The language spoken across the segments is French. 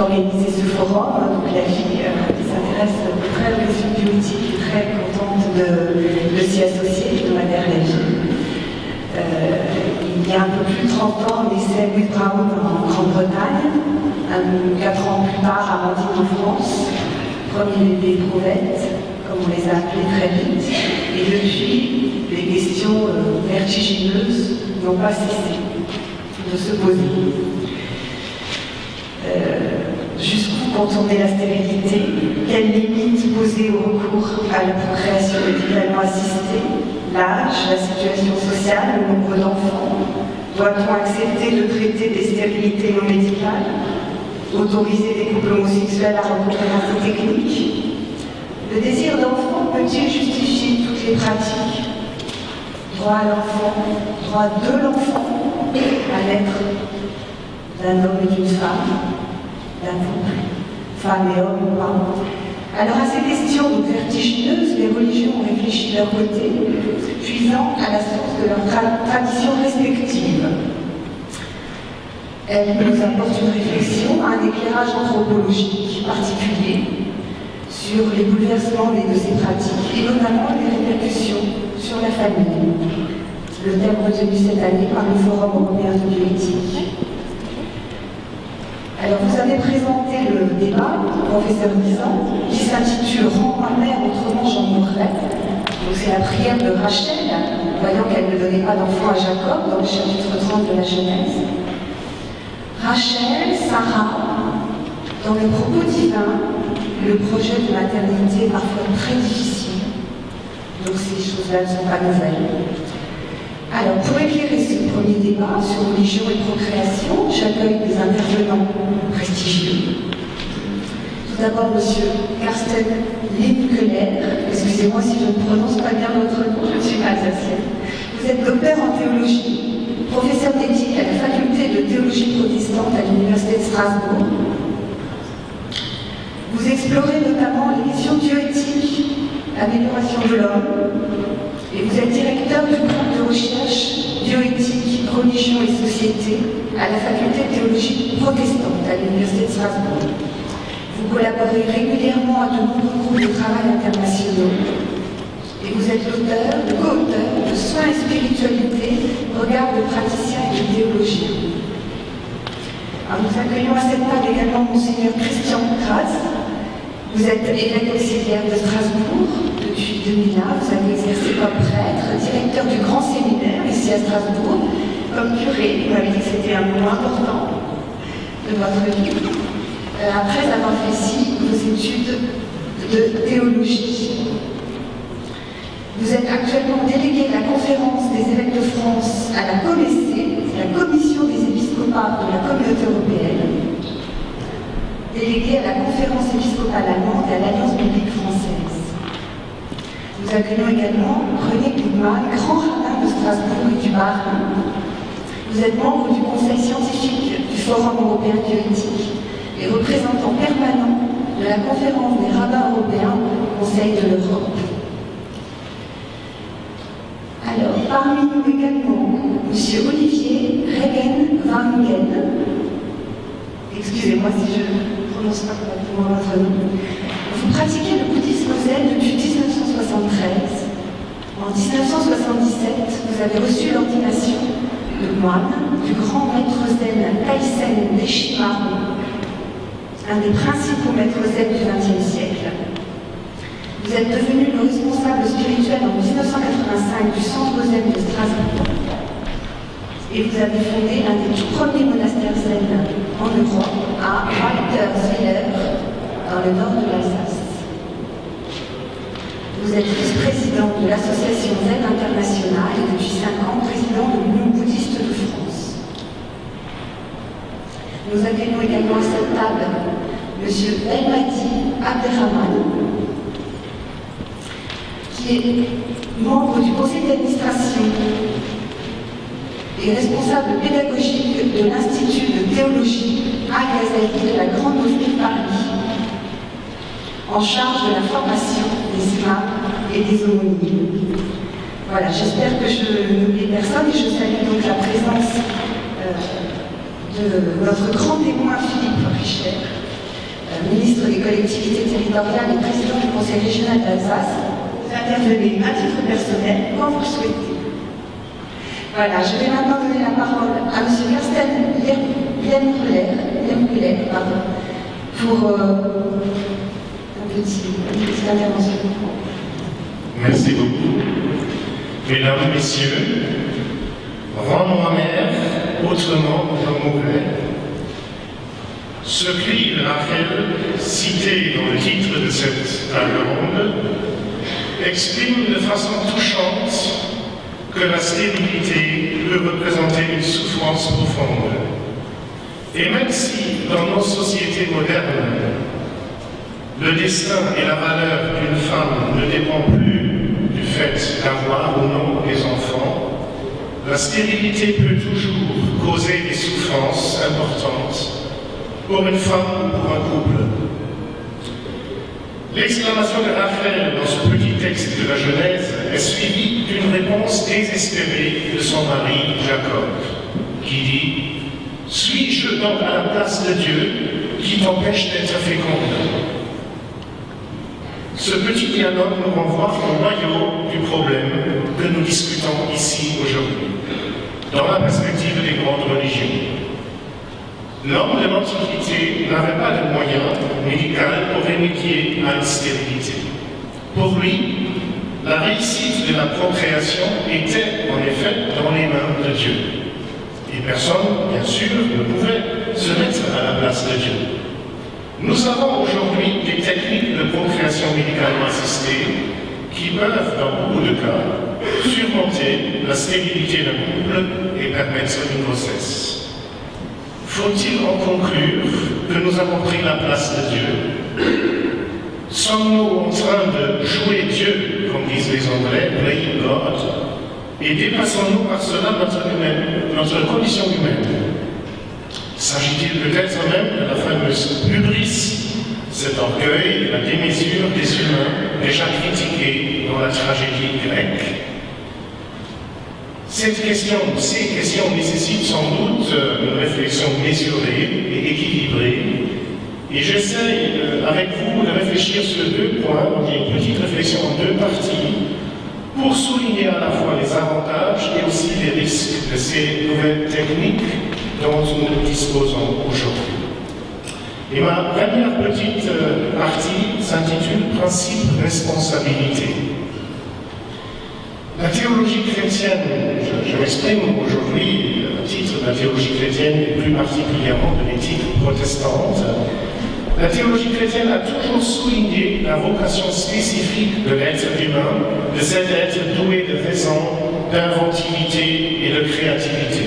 d'organiser ce forum. Donc la fille qui s'intéresse aux très questions bioéthiques est très contente de s'y associer, de manière la vie. Il y a un peu plus de 30 ans, on essaie Louis Brown en Grande-Bretagne, 4 ans plus tard, Amandine en France, premier bébé Prouvette, comme on les a appelés très vite, et depuis, les questions vertigineuses n'ont pas cessé de se poser. Jusqu'où contourner la stérilité? Quelles limites poser au recours à la procréation médicalement assistée? L'âge, la situation sociale, le nombre d'enfants? Doit-on accepter de traiter des stérilités non médicales? Autoriser des couples homosexuels à recourir à ces techniques? Le désir d'enfant peut-il justifier toutes les pratiques? Droit à l'enfant, droit de l'enfant à l'être d'un homme et d'une femme, d'un couple, femme et homme ou pas. Alors à ces questions donc vertigineuses, les religions ont réfléchi de leur côté, puisant à la source de leurs traditions respectives. Elles nous apportent une réflexion, un éclairage anthropologique particulier sur les bouleversements de ces pratiques et notamment les répercussions sur la famille. Le thème retenu cette année par le Forum européen de bioéthique. Alors, vous avez présenté le débat, professeur Nizan, qui s'intitule « Rends ma mère, autrement j'en mourrai ». Donc, c'est la prière de Rachel, voyant qu'elle ne donnait pas d'enfant à Jacob, dans le chapitre 30 de la Genèse. Rachel, Sarah, dans le propos divin, le projet de maternité est parfois très difficile. Donc, ces choses-là ne sont pas nouvelles. Alors, pour éclairer ce premier débat sur religion et procréation, j'accueille des intervenants prestigieux. Tout d'abord, M. Carsten Lindkeller. Excusez-moi si je ne prononce pas bien votre nom, je suis alsacienne. Vous êtes docteur en théologie, professeur d'éthique à la faculté de théologie protestante à l'Université de Strasbourg. Vous explorez notamment les questions bioéthiques, l'amélioration de l'homme, et vous êtes directeur du groupe de recherche bioéthique, religion et société à la faculté de théologie protestante à l'Université de Strasbourg. Vous collaborez régulièrement à de nombreux groupes de travail internationaux et vous êtes l'auteur, le co-auteur de Soins et spiritualité, regard de praticiens et de théologiens. Alors, nous accueillons à cette table également Monseigneur Christian Kratz. Vous êtes évêque auxiliaire de Strasbourg depuis 2001. Vous avez exercé comme prêtre, directeur du grand séminaire ici à Strasbourg, comme curé. Vous m'avez dit que c'était un moment important de votre vie. Après avoir fait ici vos études de théologie. Vous êtes actuellement délégué de la conférence des évêques de France à la COMEC, la commission des épiscopats de la communauté européenne, délégué à la conférence épiscopale allemande et à l'Alliance biblique française. Nous accueillons également René Goodman, grand rabbin de Strasbourg et du Bas-Rhin. Vous êtes membre du conseil scientifique du Forum européen de bioéthique et représentant permanent de la conférence des rabbins européens au Conseil de l'Europe. Alors, parmi nous également, M. Olivier Regen-Warngen. Excusez-moi si je ne prononce pas correctement votre nom. Vous pratiquez le bouddhisme zen depuis 1973. En 1977, vous avez reçu l'ordination de moine du grand maître zen Taisen Deshimaru, un des principaux maîtres zen du XXe siècle. Vous êtes devenu le responsable spirituel en 1985 du centre zen de Strasbourg. Et vous avez fondé l'un des tout premiers monastères zen en Europe, à Walterswiller, dans le nord de l'Alsace. Vous êtes vice-président de l'association Zen Internationale et depuis 5 ans, président de l'Union bouddhiste de France. Nous accueillons également à cette table M. Belmadi Abderrahman, qui est membre du conseil d'administration et responsable pédagogique de l'Institut de théologie Al-Ghazali de la Grande Mosquée de Paris, en charge de la formation des imams et des aumôniers. Voilà, j'espère que je n'oublie personne et je salue donc la présence de notre grand témoin Philippe Richer, ministre des collectivités territoriales et président du Conseil régional d'Alsace. Vous intervenez à titre personnel quand vous le souhaitez. Voilà, je vais maintenant donner la parole à M. Carsten Lemmuller, pour une petite intervention. Merci beaucoup. Mesdames, Messieurs, rends-moi mère, autrement je mourrai. Ce cri de Rachel, cité dans le titre de cette table ronde, exprime de façon touchante que la stérilité peut représenter une souffrance profonde. Et même si, dans nos sociétés modernes, le destin et la valeur d'une femme ne dépendent plus du fait d'avoir ou non des enfants, la stérilité peut toujours causer des souffrances importantes pour une femme ou pour un couple. L'exclamation de Rachel dans ce petit texte de la Genèse est suivie d'une réponse désespérée de son mari Jacob, qui dit « Suis-je donc à la place de Dieu qui t'empêche d'être féconde ?» Ce petit dialogue nous renvoie au noyau du problème que nous discutons ici aujourd'hui, dans la perspective des grandes religions. L'homme de l'Antiquité n'avait pas de moyens médicaux pour remédier à une stérilité. Pour lui, la réussite de la procréation était en effet dans les mains de Dieu. Et personne, bien sûr, ne pouvait se mettre à la place de Dieu. Nous avons aujourd'hui des techniques de procréation médicalement assistée qui peuvent, dans beaucoup de cas, surmonter la stérilité d'un couple et permettre une grossesse. Faut-il en conclure que nous avons pris la place de Dieu? Sommes-nous en train de jouer Dieu, comme disent les Anglais, playing God, et dépassons-nous par cela notre condition humaine? S'agit-il peut-être même de la fameuse hubris, cet orgueil, la démesure des humains déjà critiqués dans la tragédie grecque? Ces questions nécessitent sans doute une réflexion mesurée et équilibrée. Et j'essaie avec vous de réfléchir sur deux points, donc il y a une petite réflexion en deux parties, pour souligner à la fois les avantages et aussi les risques de ces nouvelles techniques dont nous disposons aujourd'hui. Et ma première petite partie s'intitule « Principe responsabilité ». La théologie chrétienne, je m'exprime aujourd'hui au titre de la théologie chrétienne et plus particulièrement de l'éthique protestante. La théologie chrétienne a toujours souligné la vocation spécifique de l'être humain, de cet être doué de raison, d'inventivité et de créativité.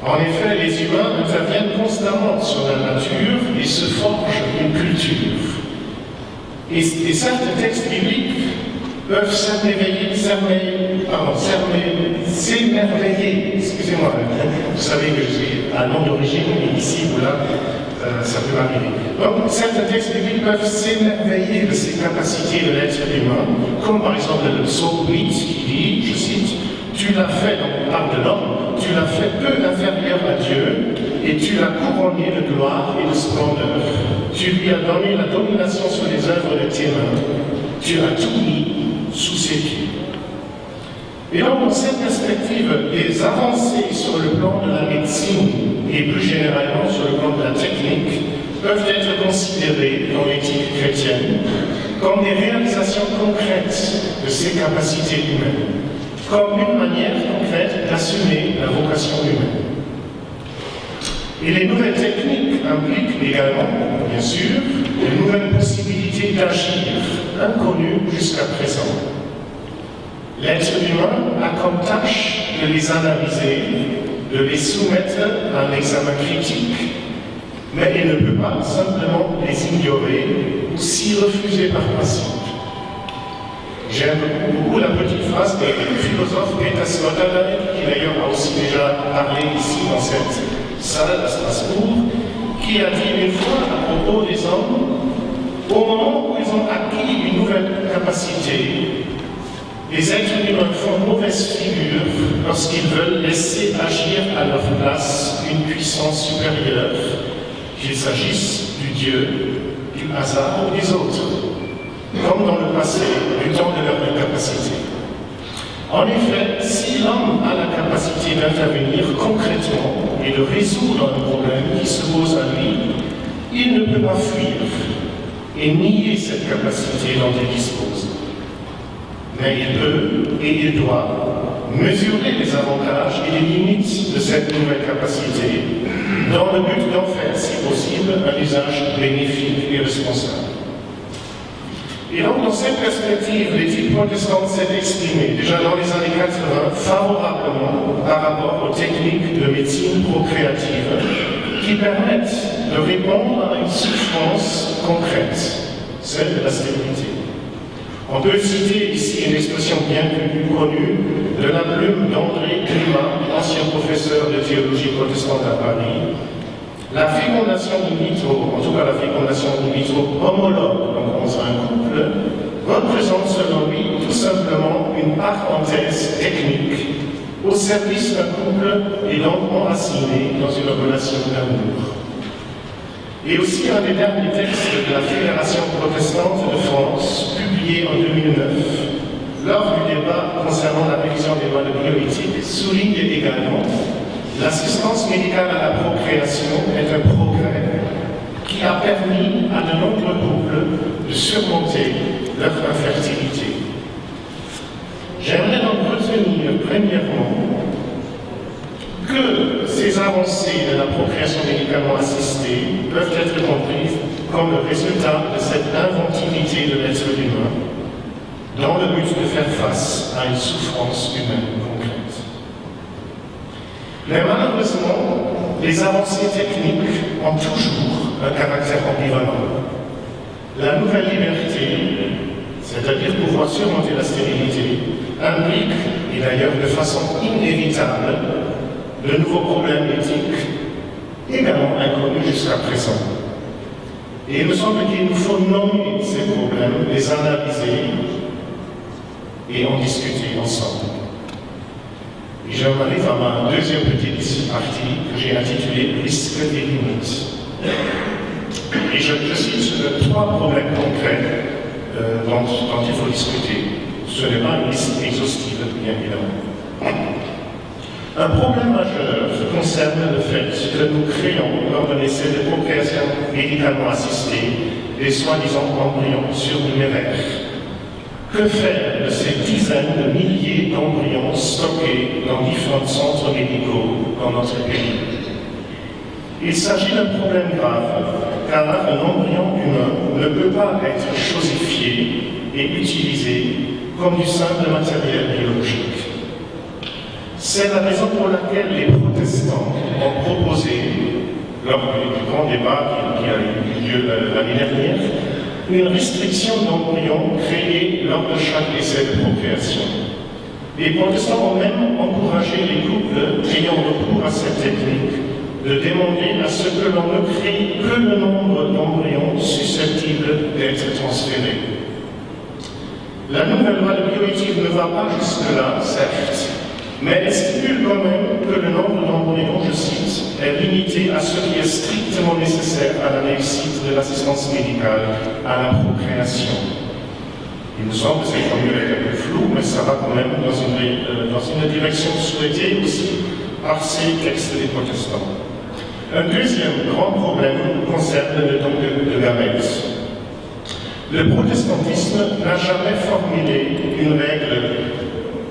En effet, les humains interviennent constamment sur la nature et se forgent une culture. Et certains textes bibliques peuvent s'émerveiller, excusez-moi, vous savez que je suis allemand d'origine, mais ici ou là, ça peut arriver. Donc, certains textes bibliques peuvent s'émerveiller de ces capacités de l'être humain, comme par exemple le psaume 8 qui dit, je cite, « Tu l'as fait, donc on parle de l'homme, tu l'as fait peu inférieur à Dieu, et tu l'as couronné de gloire et de splendeur. Tu lui as donné la domination sur les œuvres de tes mains. Tu as tout mis sous ses pieds. » Et donc, dans cette perspective, les avancées sur le plan de la médecine et plus généralement sur le plan de la technique peuvent être considérées dans l'éthique chrétienne comme des réalisations concrètes de ces capacités humaines, comme une manière concrète d'assumer la vocation humaine. Et les nouvelles techniques impliquent également, bien sûr, de nouvelles possibilités d'agir, inconnues jusqu'à présent. L'être humain a comme tâche de les analyser, de les soumettre à un examen critique, mais il ne peut pas simplement les ignorer ou s'y refuser par principe. J'aime beaucoup la petite phrase du philosophe Peter Sloterdijk, qui d'ailleurs a aussi déjà parlé ici dans cette salle à Strasbourg, qui a dit une fois à propos des hommes, au moment où ils ont acquis une nouvelle capacité, les êtres humains font mauvaise figure lorsqu'ils veulent laisser agir à leur place une puissance supérieure qu'il s'agisse du Dieu, du hasard ou des autres, comme dans le passé, du temps de leur incapacité. En effet, si l'homme a la capacité d'intervenir concrètement et de résoudre un problème qui se pose à lui, il ne peut pas fuir et nier cette capacité dont il dispose. Mais il peut et il doit mesurer les avantages et les limites de cette nouvelle capacité dans le but d'en faire, si possible, un usage bénéfique et responsable. Et donc, dans cette perspective, l'éthique protestante s'est exprimée, déjà dans les années 80, favorablement par rapport aux techniques de médecine procréative qui permettent de répondre à une souffrance concrète, celle de la stérilité. On peut citer ici une expression bien plus connue de la plume d'André Klima, ancien professeur de théologie protestante à Paris. La fécondation in vitro, en tout cas la fécondation in vitro homologue, donc dans un couple, représente selon lui tout simplement une parenthèse technique au service d'un couple et donc enraciné dans une relation d'amour. Et aussi un des derniers textes de la Fédération protestante de France, publié en 2009, lors du débat concernant la révision des lois de bioéthique, souligne également l'assistance médicale à la procréation est un progrès qui a permis à de nombreux couples de surmonter leur infertilité. J'aimerais donc retenir premièrement que ces avancées de la procréation médicalement assistée peuvent être comprises comme le résultat de cette inventivité de l'être humain dans le but de faire face à une souffrance humaine concrète. Mais malheureusement, les avancées techniques ont toujours un caractère ambivalent. La nouvelle liberté, c'est-à-dire pouvoir surmonter la stérilité, implique, et d'ailleurs de façon inévitable, de nouveaux problèmes éthiques, également inconnus jusqu'à présent. Et il me semble qu'il nous faut nommer ces problèmes, les analyser et en discuter ensemble. Et j'en arrive à ma deuxième petite partie que j'ai intitulée « Risques et limites ». Et je cite trois problèmes concrets dont il faut discuter. Ce n'est pas une liste exhaustive, bien évidemment. Un problème majeur concerne le fait que nous créons, lors d'un essai de procréation médicalement assistée, des soi-disant embryons surnuméraires. Que faire de ces dizaines de milliers d'embryons stockés dans différents centres médicaux dans notre pays? Il s'agit d'un problème grave, car un embryon humain ne peut pas être chosifié et utilisé comme du simple matériel biologique. C'est la raison pour laquelle les protestants ont proposé, lors du grand débat qui a eu lieu l'année dernière, une restriction d'embryons créés lors de chaque essai de procréation. Les protestants ont même encouragé les couples ayant recours à cette technique de demander à ce que l'on ne crée que le nombre d'embryons susceptibles d'être transférés. La nouvelle loi de bioéthique ne va pas jusque-là, certes, mais elle stipule quand même que le nombre d'embryons, je cite, est limité à ce qui est strictement nécessaire à la réussite de l'assistance médicale à la procréation. Il me semble que cette formule est un peu floue, mais ça va quand même dans une direction souhaitée aussi par ces textes des protestants. Un deuxième grand problème concerne le don de gamètes. Le protestantisme n'a jamais formulé une règle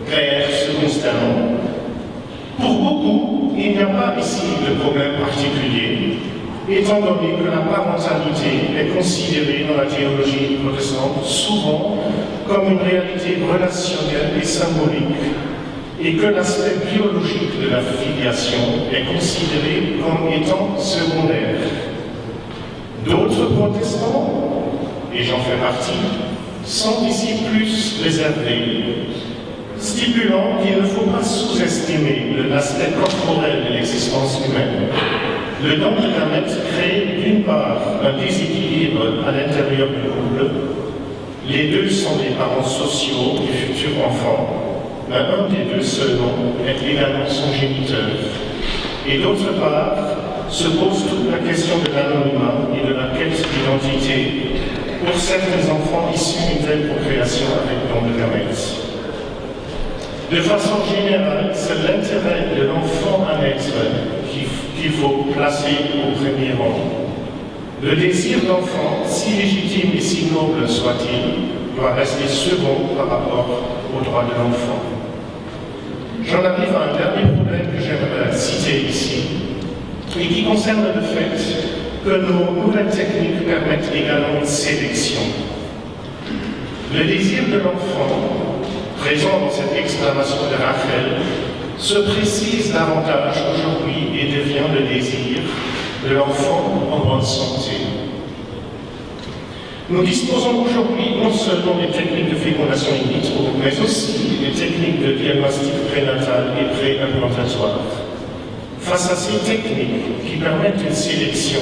claire se constamment. Pour beaucoup, il n'y a pas ici de problème particulier, étant donné que la parentalité est considérée dans la théologie protestante souvent comme une réalité relationnelle et symbolique, et que l'aspect biologique de la filiation est considéré comme étant secondaire. D'autres protestants, et j'en fais partie, sont ici plus réservés, stipulant qu'il ne faut pas sous-estimer l'aspect corporel de l'existence humaine. Le don de gamètes crée d'une part un déséquilibre à l'intérieur du couple. Les deux sont les parents sociaux du futur enfant, mais un des deux seulement est également son géniteur. Et d'autre part, se pose toute la question de l'anonymat et de la quête d'identité pour certains enfants issus d'une telle procréation avec don de gamètes. De façon générale, c'est l'intérêt de l'enfant à naître qu'il faut placer au premier rang. Le désir d'enfant, si légitime et si noble soit-il, doit rester second par rapport aux droits de l'enfant. J'en arrive à un dernier problème que j'aimerais citer ici, et qui concerne le fait que nos nouvelles techniques permettent également une sélection. Le désir de l'enfant, présent dans cette exclamation de Rachel, se précise davantage aujourd'hui et devient le désir de l'enfant en bonne santé. Nous disposons aujourd'hui non seulement des techniques de fécondation in vitro, mais aussi des techniques de diagnostic prénatal et pré-implantatoire. Face à ces techniques qui permettent une sélection,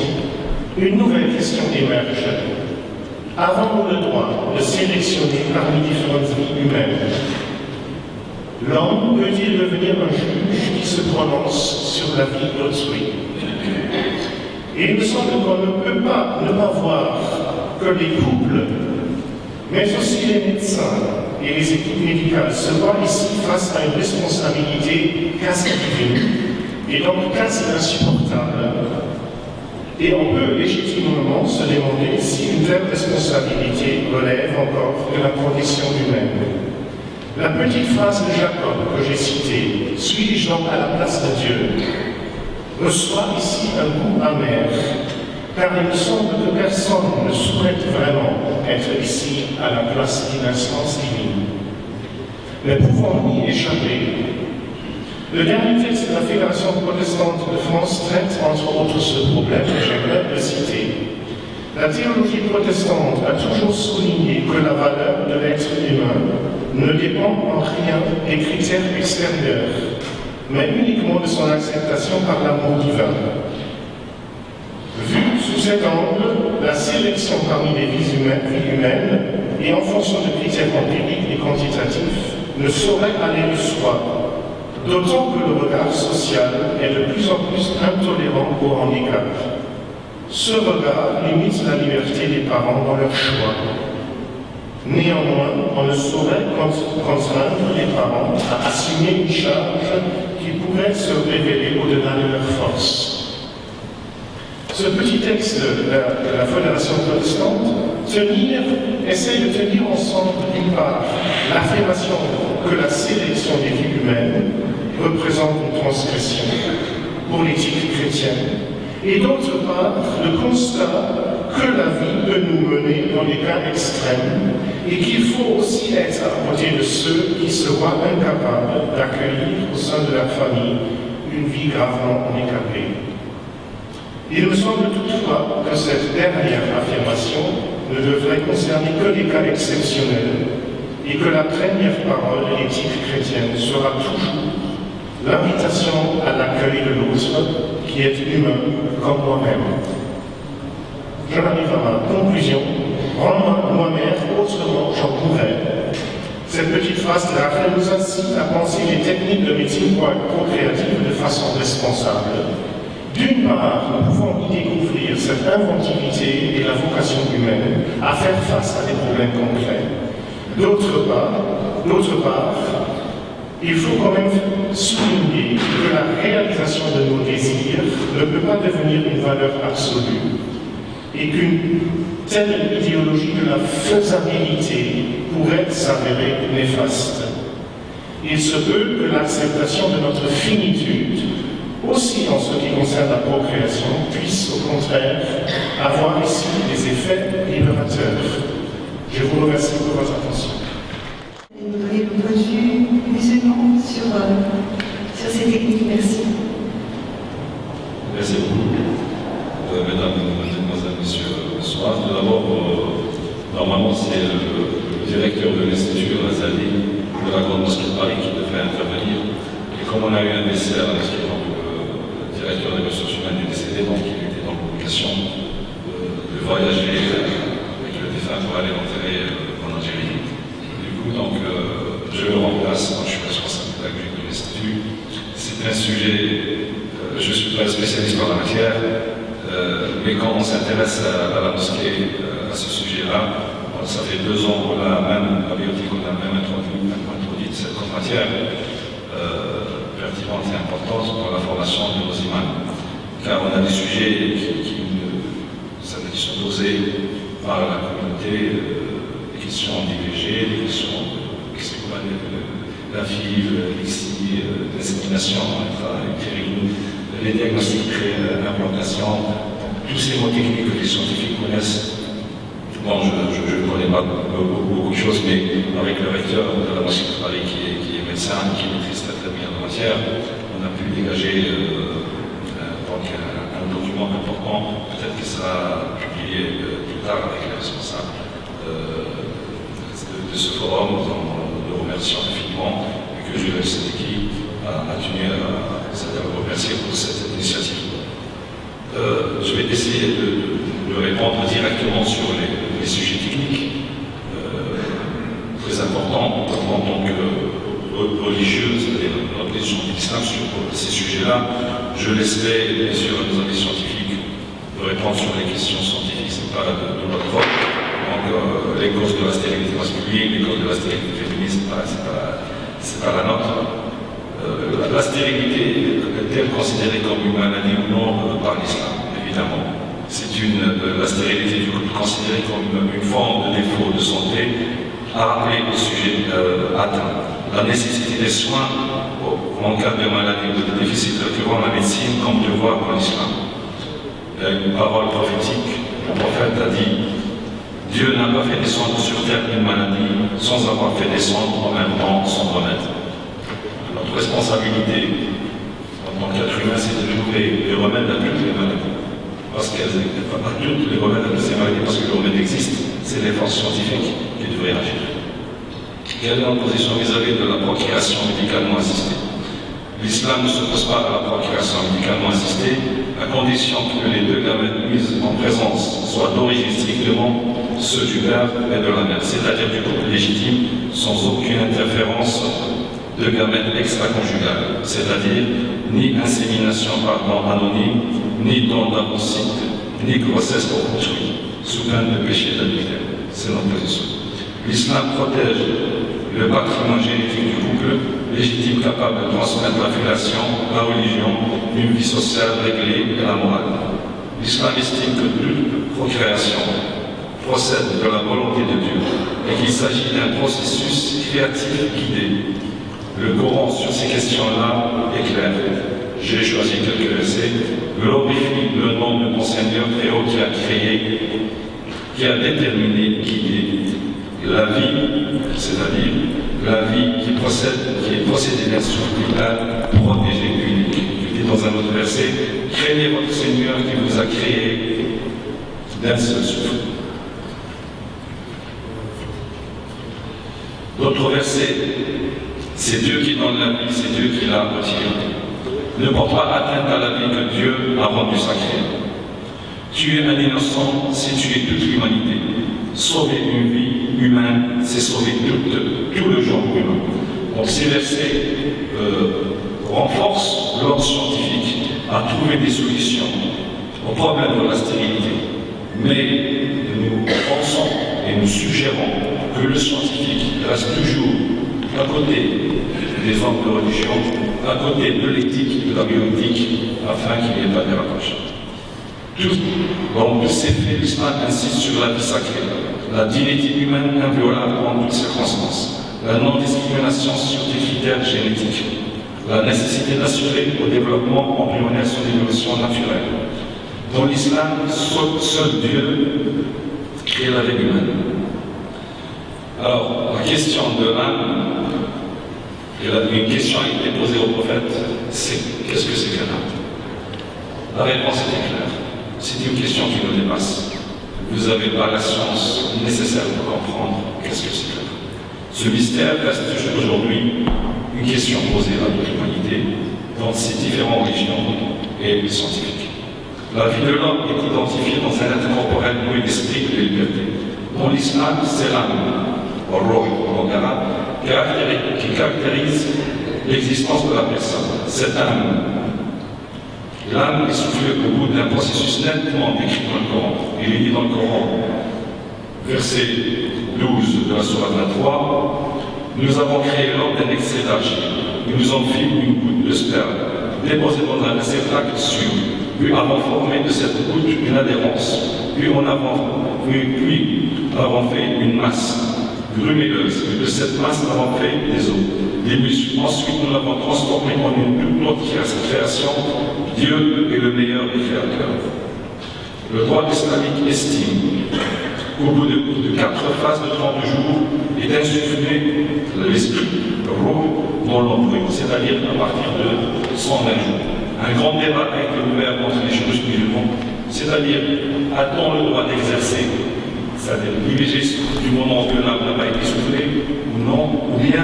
une nouvelle question émerge. Avons-nous le droit de sélectionner parmi différentes vies humaines? L'homme peut-il devenir un juge qui se prononce sur la vie d'autrui? Et il me semble qu'on ne peut pas ne pas voir que les couples, mais aussi les médecins et les équipes médicales se voient ici face à une responsabilité quasi divine et donc quasi insupportable. Et on peut légitimement se demander si une telle responsabilité relève encore de la condition humaine. La petite phrase de Jacob que j'ai citée, « Suis-je donc à la place de Dieu ?», reçoit ici un goût amer, car il me semble que personne ne souhaite vraiment être ici à la place d'une instance divine. Mais pouvons-nous y échapper? Le dernier texte de la Fédération protestante de France traite entre autres ce problème que j'aimerais le citer. La théologie protestante a toujours souligné que la valeur de l'être humain ne dépend en rien des critères extérieurs, mais uniquement de son acceptation par l'amour divin. Vu sous cet angle, la sélection parmi les vies humaines et en fonction de critères empiriques et quantitatifs ne saurait aller de soi. D'autant que le regard social est de plus en plus intolérant au handicap. Ce regard limite la liberté des parents dans leur choix. Néanmoins, on ne saurait contraindre les parents à assumer une charge qui pourrait se révéler au-delà de leurs forces. Ce petit texte de la Fédération protestante essaie de tenir ensemble, d'une part, l'affirmation que la sélection des vies humaines représente une transgression pour l'éthique chrétienne, et d'autre part, le constat que la vie peut nous mener dans des cas extrêmes et qu'il faut aussi être à côté de ceux qui se voient incapables d'accueillir au sein de leur famille une vie gravement handicapée. Il me semble toutefois que cette dernière affirmation ne devrait concerner que des cas exceptionnels et que la première parole de l'éthique chrétienne sera toujours l'invitation à l'accueil de l'autre qui est humain comme moi-même. J'en arrive à ma conclusion. Rends-moi moi-même autrement, j'en pourrais. Cette petite phrase de Rachel nous incite à penser les techniques de médecine procréative de façon responsable. D'une part, nous pouvons y découvrir cette inventivité et la vocation humaine à faire face à des problèmes concrets. D'autre part, il faut quand même souligner que la réalisation de nos désirs ne peut pas devenir une valeur absolue et qu'une telle idéologie de la faisabilité pourrait s'avérer néfaste. Il se peut que l'acceptation de notre finitude, aussi en ce qui concerne la procréation, puisse au contraire avoir ici des effets libérateurs. Je vous remercie pour votre attention. Vous donnez le point de vue musulman sur ces techniques. Merci. Merci beaucoup. Mesdames, Mesdemoiselles, Messieurs, bonsoir. Tout d'abord, normalement, c'est le directeur de l'Institut Razali de la Grande Mosquée de Paris qui devrait intervenir. Et comme on a eu un décès à l'inscription du directeur des ressources humaines du décédé, donc il était dans l'obligation de voyager avec le défunt pour aller l'enterrer en Algérie. Du coup, donc, je le remplace. Moi, je suis responsable pédagogique de l'Institut. C'est un sujet, je je ne suis pas spécialiste en la matière, mais quand on s'intéresse à la mosquée, à ce sujet-là, ça fait 2 ans qu'on a même, la biotique, on a même introduit cette matière pertinente et importante pour la formation de nos imams. Car on a des sujets qui sont dosés par la communauté, des questions d'IVG, des questions de la FIV, l'ICSI, l'insémination intra-utérine, les diagnostics l'implantation, tous ces mots techniques que les scientifiques connaissent. Bon, je ne connais pas beaucoup de choses, mais avec le recteur de la mosquée de Paris qui est médecin, qui maîtrise très bien la matière, on a pu dégager un document important, peut-être qu'il sera publié plus tard avec les responsables de ce forum, dont nous remercions infiniment et que Jules Sedeki a tenu à remercier pour cette initiative. Je vais essayer de répondre directement sur les sujets techniques très importants en tant que religieux, c'est-à-dire notre position de l'islam sur ces sujets-là. Je laisserai bien sûr à nos amis scientifiques de répondre sur les questions scientifiques, ce n'est pas de notre vote. Donc les causes de la stérilité masculine, les causes de la stérilité féminine, ce n'est pas la nôtre. La stérilité est-elle considérée comme une maladie ou non par l'islam? Évidemment. La stérilité du couple considérée comme une forme de défaut de santé à rappeler au sujet atteint. La nécessité des soins en cas de maladie ou de déficit récurrent à la médecine comme devoir pour l'islam. Il y a une parole prophétique. Le prophète a dit: Dieu n'a pas fait descendre sur terre une maladie sans avoir fait descendre en même temps son remède. Notre responsabilité en tant qu'être humain, c'est de trouver les remèdes à toutes les maladies. Parce qu'elles n'existent pas toutes les remèdes à toutes ces maladies, parce que le remède existe, c'est l'effort scientifique qui devrait agir. Quelle est notre position vis-à-vis de la procréation médicalement assistée? L'islam ne s'oppose pas à la procréation médicalement assistée, à condition que les 2 gamètes mises en présence soient d'origine strictement ceux du père et de la mère, c'est-à-dire du couple légitime, sans aucune interférence de gamètes extra-conjugales, c'est-à-dire ni insémination par don anonyme, ni don d'avocyte, ni grossesse pour autrui, sous peine de péché d'adultère. C'est notre position. L'islam protège le patrimoine génétique du couple, légitime capable de transmettre la filiation, la religion, une vie sociale réglée et la morale. L'islam estime que toute procréation procède de la volonté de Dieu et qu'il s'agit d'un processus créatif guidé. Le Coran sur ces questions-là est clair. J'ai choisi quelques versets. Glorifie le nom de mon Seigneur très haut qui a créé, qui a déterminé, guidé la vie, c'est-à-dire la vie qui est possédée d'un souffle vital, protégé, unique. Je dis dans un autre verset: craignez votre Seigneur qui vous a créé d'un seul souffle. D'autres versets: c'est Dieu qui donne la vie, c'est Dieu qui la retire. Ne porte pas atteinte à la vie que Dieu a rendue sacrée. Tuer un innocent, c'est tuer toute l'humanité. Sauver une vie humaine, c'est sauver tout le genre humain. Donc ces versets renforcent l'ordre scientifique à trouver des solutions au problème de la stérilité. Mais nous pensons et nous suggérons que le scientifique reste toujours à côté des hommes de religion, à côté de l'éthique, de la bioéthique, afin qu'il n'y ait pas de dérapage. Donc, de ces faits, l'islam insiste sur la vie sacrée, la dignité humaine inviolable en toutes circonstances, la non-discrimination sur des critères génétiques, la nécessité d'assurer au développement embryonnaire son évolution naturelle. Dans l'islam, seul Dieu crée la vie humaine. Alors, la question de l'âme, une question a été posée au prophète, c'est qu'est-ce que c'est qu'un âme? La réponse était claire. C'est une question qui nous dépasse. Vous n'avez pas la science nécessaire pour comprendre qu'est-ce que c'est qu'un âme. Ce mystère reste aujourd'hui une question posée à toute l'humanité dans ses différentes religions et scientifiques. La vie de l'homme est identifiée dans un être corporel doué d'esprit et de liberté. Dans l'islam, c'est l'âme, qui caractérise l'existence de la personne. Cette âme L'âme est soufflée au bout d'un processus nettement décrit dans le Coran. Il est dit dans le Coran, verset 12 de la sourate 23, nous avons créé l'homme d'un excès d'argile, nous nous en fîmes une goutte de sperme, déposée dans un réceptacle sûr, puis avons formé de cette goutte une adhérence, puis avons fait une masse grumeilleuse, puis de cette masse avons fait des os, des muscles. Ensuite, nous l'avons transformé en une toute autre création. Dieu est le meilleur des créateurs. Le droit islamique estime qu'au bout de 4 phases de 30 jours est insufflé l'esprit, le roux, dans l'embryon, c'est-à-dire à partir de 120 jours. Un grand débat a été ouvert entre les juristes musulmans, c'est-à-dire a-t-on le droit d'exercer, c'est-à-dire l'IVG du moment où l'âme n'a pas été soufflée ou non, ou bien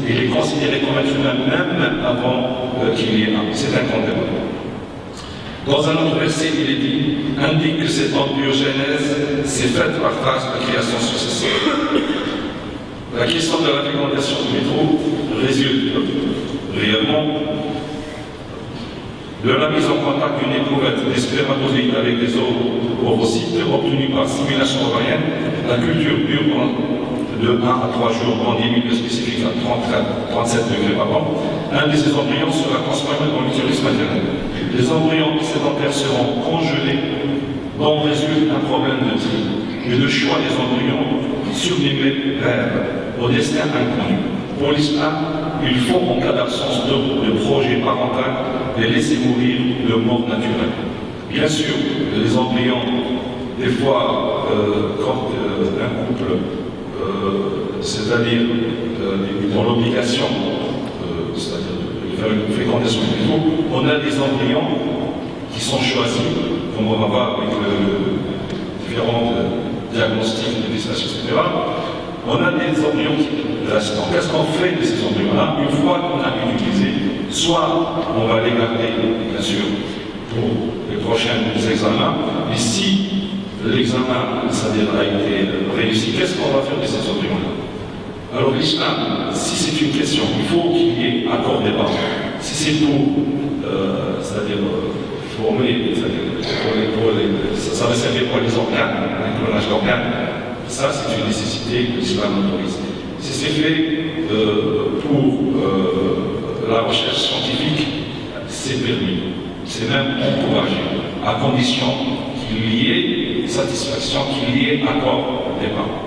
il est considéré comme être humain même avant qu'il y ait un. C'est un grand débat. Dans un autre verset, il est dit, indique que cette embryogenèse s'est faite par phase de création successive. La question de la fécondation du métro résulte réellement de la mise en contact d'une éprouvette des spermatozoïdes avec des ovocytes obtenus par simulation ovarienne, la culture dure de 1 à 3 jours dans des milieux spécifiques à 37 degrés par an. Un de ces embryons sera transformé dans l'utérus maternel. Les embryons sédentaires seront congelés, dont résulte un problème de tri et de choix des embryons sublimés vers au destin inconnu. Pour l'islam, il faut, en cas d'absence de projet parental, les laisser mourir de mort naturelle. Bien sûr, les embryons, des fois, quand un couple, c'est-à-dire dans l'obligation, c'est-à-dire de faire une fécondation in vitro, on a des embryons qui sont choisis, comme on va voir avec différents diagnostics, de législation, etc. On a des embryons qui restent. Qu'est-ce qu'on fait de ces embryons-là? Une fois qu'on a utilisé, soit on va les garder, bien sûr, pour les prochains examens, mais si l'examen, c'est-à-dire a été réussi, qu'est-ce qu'on va faire de ces embryons-là? Alors l'islam, si c'est une question, il faut qu'il y ait accord des parents. Si c'est pour, c'est-à-dire former, ça va servir pour les organes, un clonage d'organes, ça c'est une nécessité que l'islam autorise. Si c'est fait pour la recherche scientifique, c'est permis, c'est même encouragé, à condition qu'il y ait satisfaction, qu'il y ait accord des parents.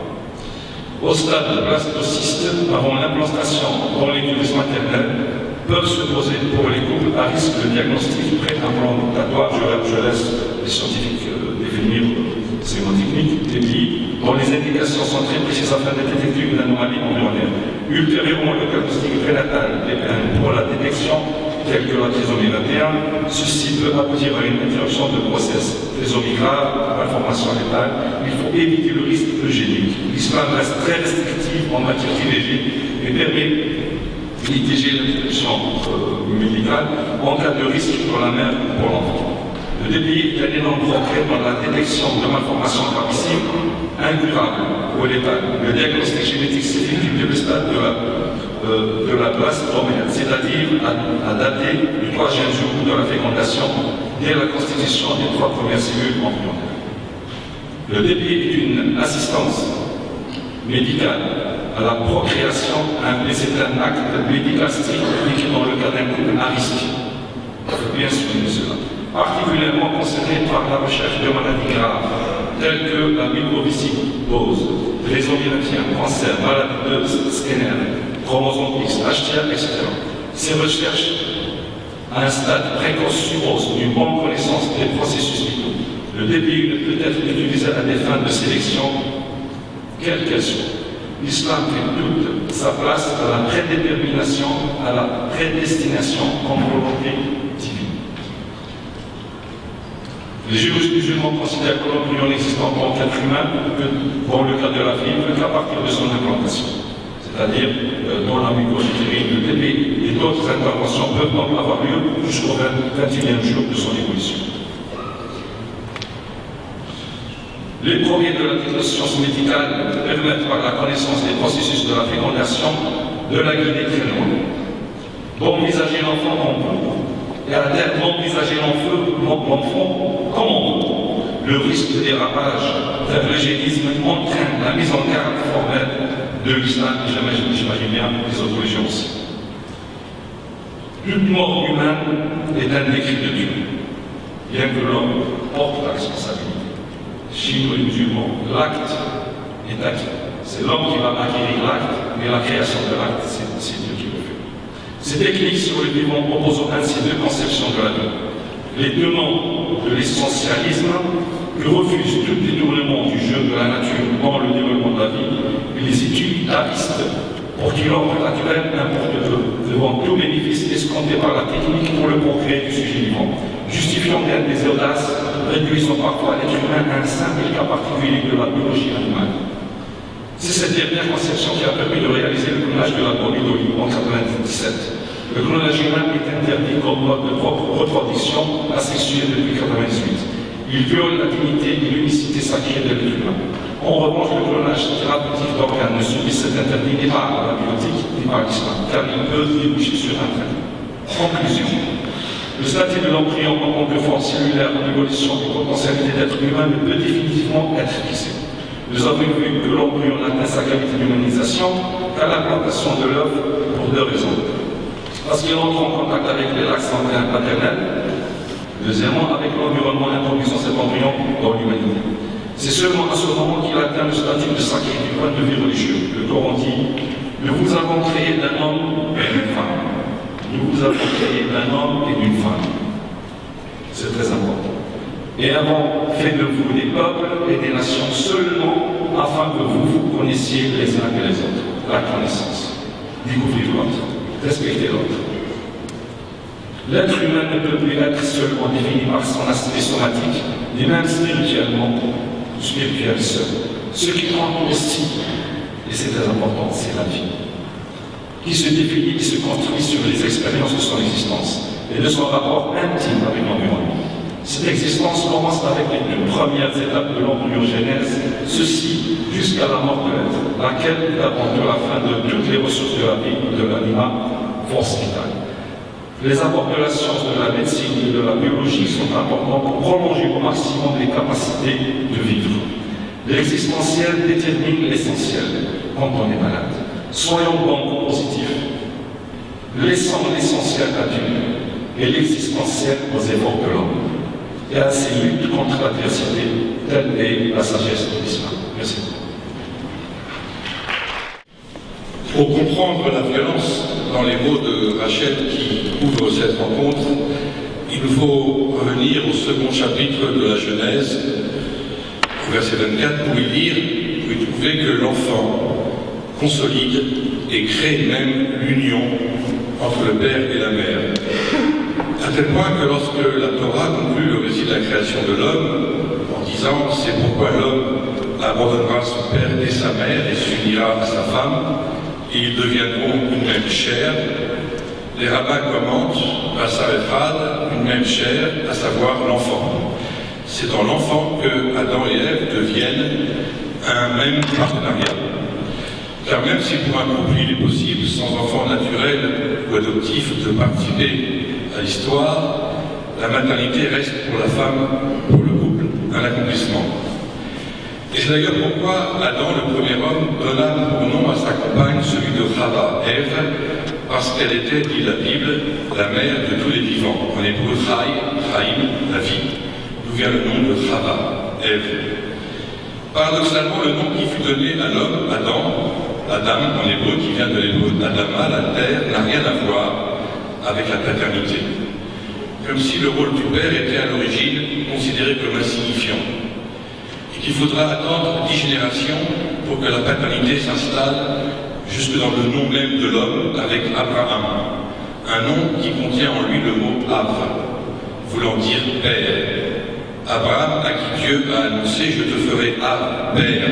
Au stade de blastocyste, avant l'implantation dans l'utérus maternel, peuvent se poser pour les couples à risque de diagnostic pré-implantatoire. Je laisse les scientifiques définir ces mots techniques, des pays dont les indications sont très précises afin de détecter une anomalie embryonnaire. Ultérieurement, le diagnostic prénatal pour la détection, telle que la trisomie 21, ceci peut aboutir à une interruption de grossesse. Trisomie grave, malformation létale, il faut éviter le risque eugénique. L'islam reste très restrictif en matière d'IVG et permet d'ITG l'interruption médicale en cas de risque pour la mère ou pour l'enfant. Le DPI est un énorme progrès dans la détection de malformations gravissimes incurables ou létales. Le diagnostic génétique s'effectue dès le stade de la blastomère, c'est-à-dire à dater du 3e jour de la fécondation, dès la constitution des 3 premières cellules embryonnaires. Le DPI est une assistance médicale à la procréation, c'est un acte médical strict appliqué dans le cas d'un couple à risque. Il faut bien souligner cela. Particulièrement concerné par la recherche de maladies graves, telles que la mucoviscidose, trisomie 21, cancer, maladie de Skinner, chromosome X, HTA, etc. Ces recherches à un stade précoce supposent une bonne connaissance des processus vitaux. Le DPI ne peut être utilisé à des fins de sélection, quelles qu'elles soient. L'islam fait toute sa place à la prédétermination, à la prédestination comme volonté divine. Les juristes musulmans considèrent que l'embryon n'existe en tant qu'être humain que dans le cas de la fille, qu'à partir de son implantation. C'est-à-dire dans la micro-utérine, le bébé et d'autres interventions peuvent donc avoir lieu jusqu'au 21e jour de son évolution. Les progrès de la science médicale permettent par la connaissance des processus de la fécondation de la guider très loin. d'envisager l'enfant comme on veut, et à terme d'envisager l'enfant comme on veut. Le risque de dérapage vers l'eugénisme entraîne la mise en garde formelle de l'islam, et j'imagine bien des autres religions aussi. Toute mort humaine est un décret de Dieu, bien que l'homme porte la responsabilité. Chez nous les musulmans, l'acte est acquis. C'est l'homme qui va acquérir l'acte, mais la création de l'acte, c'est Dieu qui le fait. Ces techniques sur le vivant opposent ainsi deux conceptions de la vie. Les tenants de l'essentialisme, qui refusent tout détournement du jeu de la nature dans le développement de la vie, et les utilitaristes, pour qui l'ordre naturel importe devant tout bénéfice escompté par la technique pour le progrès du sujet vivant, justifiant bien des audaces, réduisant parfois l'être humain à un simple cas particulier de la biologie animale. C'est cette dernière conception qui a permis de réaliser le clonage de la brebis d'Olive en 1997. Le clonage humain est interdit comme mode de reproduction asexuée depuis 1998. Il viole la dignité et l'unicité sacrée de l'être humain. En revanche, le clonage thérapeutique d'organes ne subit cet interdit ni par la biotique ni par l'islam, car il peut déboucher sur un traité. Conclusion. Le statut de l'embryon en tant que forme cellulaire en évolution et potentialité d'être humain ne peut définitivement être fixé. Nous avons vu que l'embryon n'atteint sa qualité d'humanisation qu'à l'implantation de l'œuf pour deux raisons. Parce qu'il entre en contact avec les lacs sanguins paternels. Deuxièmement, avec l'environnement introduisant cet embryon dans l'humanité. C'est seulement à ce moment qu'il atteint le statut de sacré du point de vue religieux. Le Coran dit « Nous vous avons créé d'un homme et d'une femme. Nous vous avons créé d'un homme et d'une femme. » C'est très important. Et avons fait de vous des peuples et des nations seulement afin que vous vous connaissiez les uns et les autres. La connaissance. Découvrir l'autre. Respecter l'autre. L'être humain ne peut plus être seulement défini par son aspect somatique, ni même spirituellement, spirituel seul. Ce qui compte aussi, et c'est très important, c'est la vie, qui se définit et se construit sur les expériences de son existence et de son rapport intime avec l'environnement. Cette existence commence avec les deux premières étapes de l'embryogenèse, ceci jusqu'à la mort de l'être, laquelle est avant tout la fin de toutes les ressources de la vie de l'anima, force vitale. Les apports de la science, de la médecine et de la biologie sont importants pour prolonger au maximum les capacités de vivre. L'existentiel détermine l'essentiel quand on est malade. Soyons donc positifs. Laissons l'essentiel à Dieu et l'existentiel aux efforts de l'homme et à ses luttes contre l'adversité, telle est la sagesse de l'islam. Merci. Pour comprendre la violence dans les mots de Rachel qui ouvrent cette rencontre, il nous faut revenir au second chapitre de la Genèse, au verset 24, pour y lire, pour y trouver que l'enfant consolide et crée même l'union entre le père et la mère. À tel point que lorsque la Torah conclut le récit de la création de l'homme, en disant « C'est pourquoi l'homme abandonnera son père et sa mère et s'unira à sa femme, et ils deviendront une même chair », les rabbins commentent à Sarefrad une même chair, à savoir l'enfant. C'est dans l'enfant que Adam et Ève deviennent un même partenariat. Car même si pour un couple il est possible, sans enfant naturel ou adoptif, de participer à l'histoire, la maternité reste pour la femme, pour le couple, un accomplissement. Et c'est d'ailleurs pourquoi Adam, le premier homme, donna pour nom à sa compagne celui de Chava, Ève, parce qu'elle était, dit la Bible, la mère de tous les vivants. En hébreu, Chaim, la vie, d'où vient le nom de Chava, Ève. Paradoxalement, le nom qui fut donné à l'homme, Adam en hébreu, qui vient de l'hébreu Adama, la terre, n'a rien à voir avec la paternité. Comme si le rôle du père était à l'origine considéré comme insignifiant. Et qu'il faudra attendre 10 générations pour que la paternité s'installe jusque dans le nom même de l'homme avec Abraham. Un nom qui contient en lui le mot Av, voulant dire père. Abraham, à qui Dieu a annoncé « Je te ferai Av, père »,